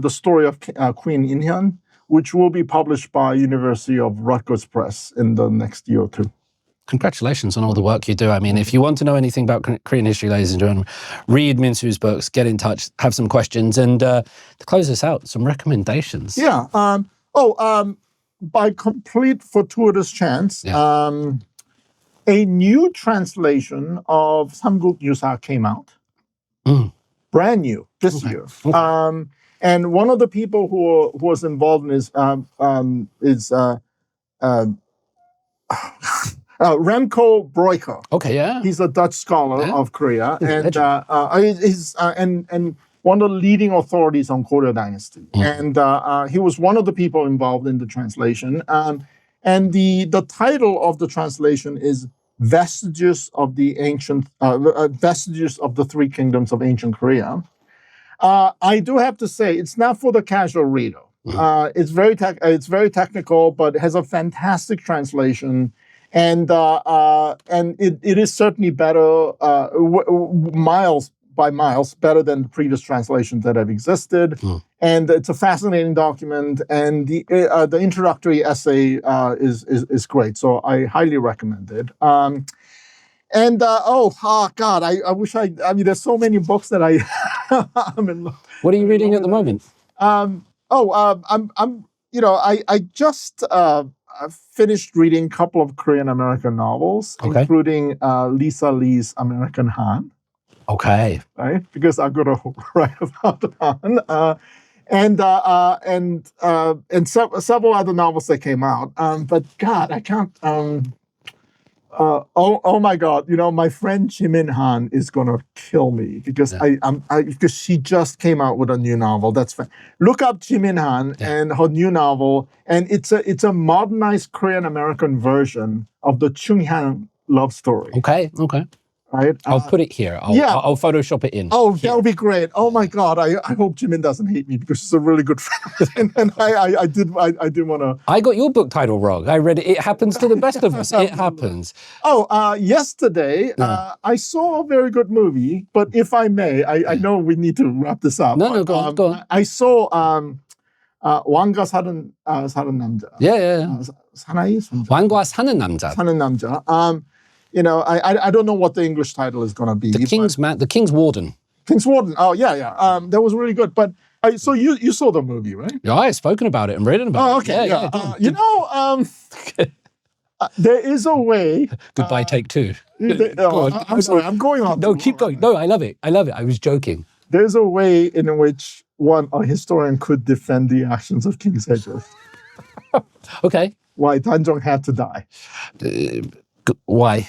the story of Queen Inhyun, which will be published by University of Rutgers Press in the next year or two. Congratulations on all the work you do. I mean, if you want to know anything about Korean history, ladies and gentlemen, read Minsoo's books, get in touch, have some questions, and to close us out, some recommendations. Yeah. By complete fortuitous chance, a new translation of Samguk Yusa came out. Brand new this year. Okay. And one of the people who was involved in this is Remco Breuker. Okay, yeah. He's a Dutch scholar of Korea, and he's one of the leading authorities on Goryeo Dynasty. And he was one of the people involved in the translation. And the title of the translation is Vestiges of the Vestiges of the Three Kingdoms of Ancient Korea. I do have to say, it's not for the casual reader. It's very technical, but it has a fantastic translation. And it is certainly better, miles by miles, better than the previous translations that have existed. And it's a fascinating document, and the introductory essay is great. So I highly recommend it. I wish there's so many books that I'm in. What are you reading at the moment? I've finished reading a couple of Korean American novels, including Lisa Lee's American Han. Okay. Right? Because I'm going to write about Han. several other novels that came out. But God, I can't. Oh my God! My friend Jimin Han is gonna kill me because because she just came out with a new novel. That's fine. Look up Jimin Han and her new novel, and it's a modernized Korean American version of the Chung-hyang love story. Okay. Right? I'll put it here. I'll Photoshop it in. Oh, that would be great. Oh my God. I hope Jimin doesn't hate me because she's a really good friend. and I did want to. I got your book title wrong. I read it. It happens to the best of us. It happens. Yesterday, I saw a very good movie, but if I may, I know we need to wrap this up. No, go on. I saw 왕과 사는 남자. Yeah. 사나이? 왕과 사는 남자. 사는 남자. I don't know what the English title is going to be. The King's Warden. King's Warden. Oh, yeah. That was really good. But so you saw the movie, right? Yeah, I've spoken about it and written about it. Oh, okay. Yeah. There is a way. Goodbye, take two. I'm sorry. I'm going on. No, keep going. No, I love it. I was joking. There's a way in which a historian could defend the actions of King Sejong. Okay. Why Daejonggyo had to die. Why?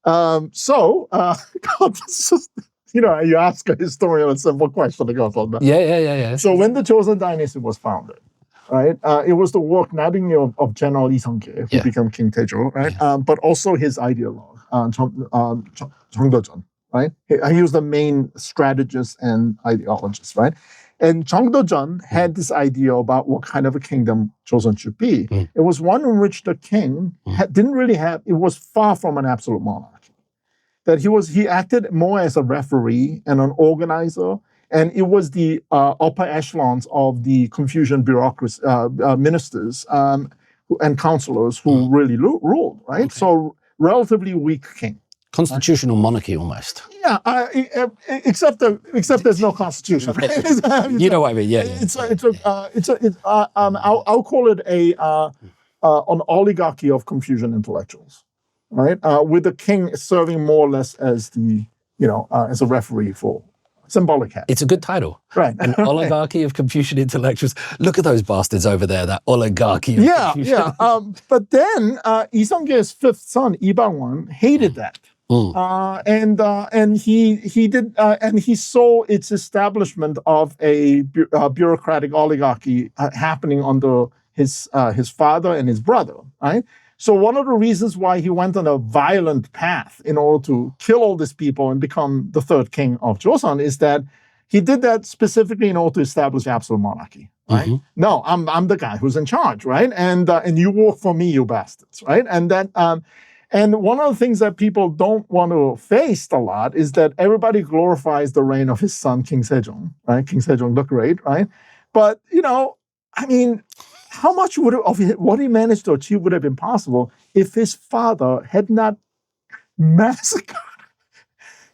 God, this is, you ask a historian a simple question, it goes like that. Yeah. So when the Joseon Dynasty was founded, right, it was the work not only of General Lee Seong-jae, who became King Taejo, right, but also his ideologue, Jeongdo-jeon, right? He was the main strategist and ideologist, right? And Jeongdo-jeon had this idea about what kind of a kingdom Joseon should be. It was one in which the king it was far from an absolute monarchy. That he acted more as a referee and an organizer, and it was the upper echelons of the Confucian bureaucracy, ministers and counselors who really ruled, right? Okay. So relatively weak king. Constitutional monarchy, almost. Yeah, except there's no constitution. Right? You know what I mean? Yeah. I'll call it an oligarchy of Confucian intellectuals, right? With the king serving more or less as as a referee for symbolic hat. It's a good title, right? An oligarchy of Confucian intellectuals. Look at those bastards over there. That oligarchy. But then Lee Seong-jae's fifth son, Lee Bang-won, hated that. And he saw its establishment of a bureaucratic oligarchy happening under his father and his brother, right? So one of the reasons why he went on a violent path in order to kill all these people and become the third king of Joseon is that he did that specifically in order to establish absolute monarchy, right? Mm-hmm. No, I'm the guy who's in charge, right? And you work for me, you bastards, right? And that and one of the things that people don't want to face a lot is that everybody glorifies the reign of his son, King Sejong, right? King Sejong the Great, right? But, how much of what he managed to achieve would have been possible if his father had not massacred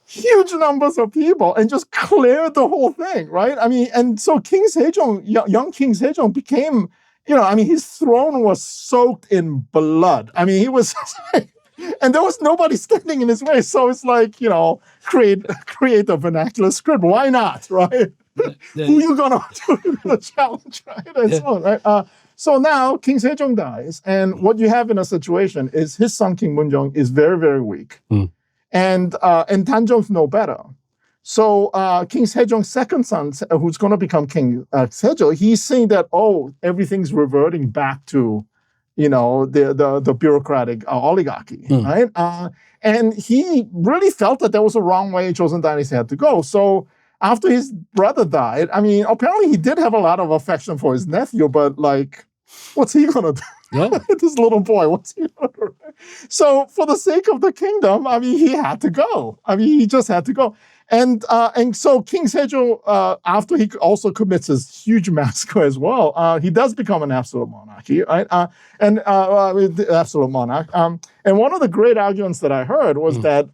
huge numbers of people and just cleared the whole thing, right? And so King Sejong, young King Sejong became, his throne was soaked in blood. He was... And there was nobody standing in his way. So it's like, create a vernacular script. Why not, right? Who you going to challenge, right? And so on, right? So now King Sejong dies. And what you have in a situation is his son, King Munjong, is very, very weak. And Daejonggyo's no better. So King Sejong's second son, who's going to become King Sejong, he's saying that, everything's reverting back to the bureaucratic oligarchy, right? And he really felt that there was a wrong way Joseon Dynasty had to go. So after his brother died, apparently he did have a lot of affection for his nephew, but what's he gonna do? Yeah. This little boy, what's he gonna do? So for the sake of the kingdom, he had to go. He just had to go. And so King Sejong, after he also commits this huge massacre as well, he does become an absolute monarchy, right? Absolute monarch. And one of the great arguments that I heard was that,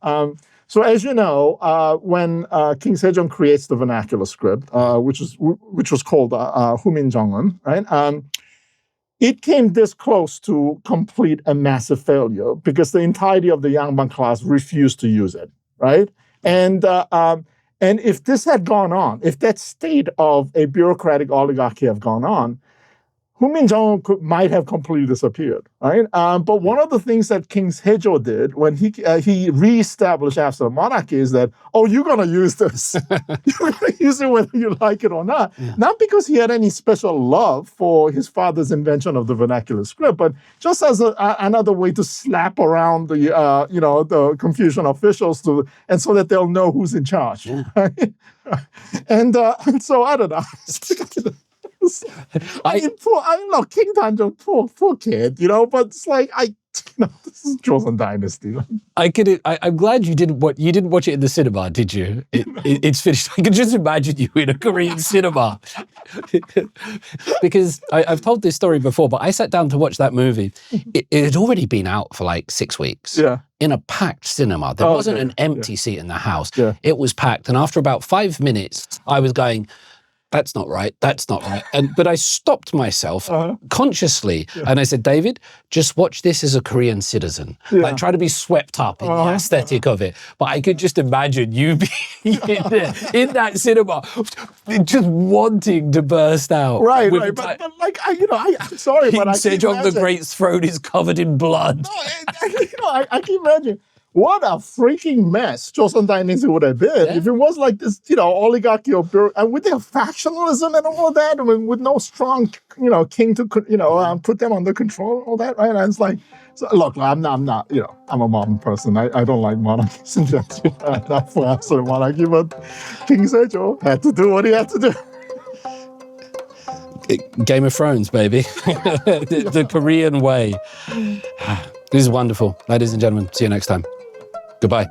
so as you know, when King Sejong creates the vernacular script, which was called Huminjeongeon, right? It came this close to complete and massive failure because the entirety of the Yangbang class refused to use it, right? And And if this had gone on, if that state of a bureaucratic oligarchy have gone on, Huminjong might have completely disappeared, right? But one of the things that King Sejong did when he reestablished after the monarchy is that, you're going to use this. You're going to use it whether you like it or not. Yeah. Not because he had any special love for his father's invention of the vernacular script, but just as another way to slap around the Confucian officials and so that they'll know who's in charge. Yeah. Right? And so I don't know. King Tanjong, poor kid, but it's like this is Joseon Dynasty. I'm glad you didn't watch it in the cinema, did you? It's finished. I can just imagine you in a Korean cinema. Because I've told this story before, but I sat down to watch that movie. It had already been out for like 6 weeks. Yeah. In a packed cinema. There wasn't an empty seat in the house. Yeah. It was packed. And after about 5 minutes, I was going, that's not right. That's not right. But I stopped myself consciously, and I said, David, just watch this as a Korean citizen. Yeah. Like, try to be swept up in the aesthetic of it. But I could just imagine you being in that cinema, just wanting to burst out. Right. But I'm sorry, but I keep Sejong the Great's throne is covered in blood. No, I can imagine. What a freaking mess Joseon Dynasty would have been if it was like this, oligarchy or and with their factionalism and all of that, with no strong, king to, put them under control, all that, right? And it's like, look, I'm not, I'm a modern person. I don't like monarchies in general. Not for absolute monarchy, but King Sejong had to do what he had to do. Game of Thrones, baby. the Korean way. This is wonderful. Ladies and gentlemen, see you next time. Goodbye.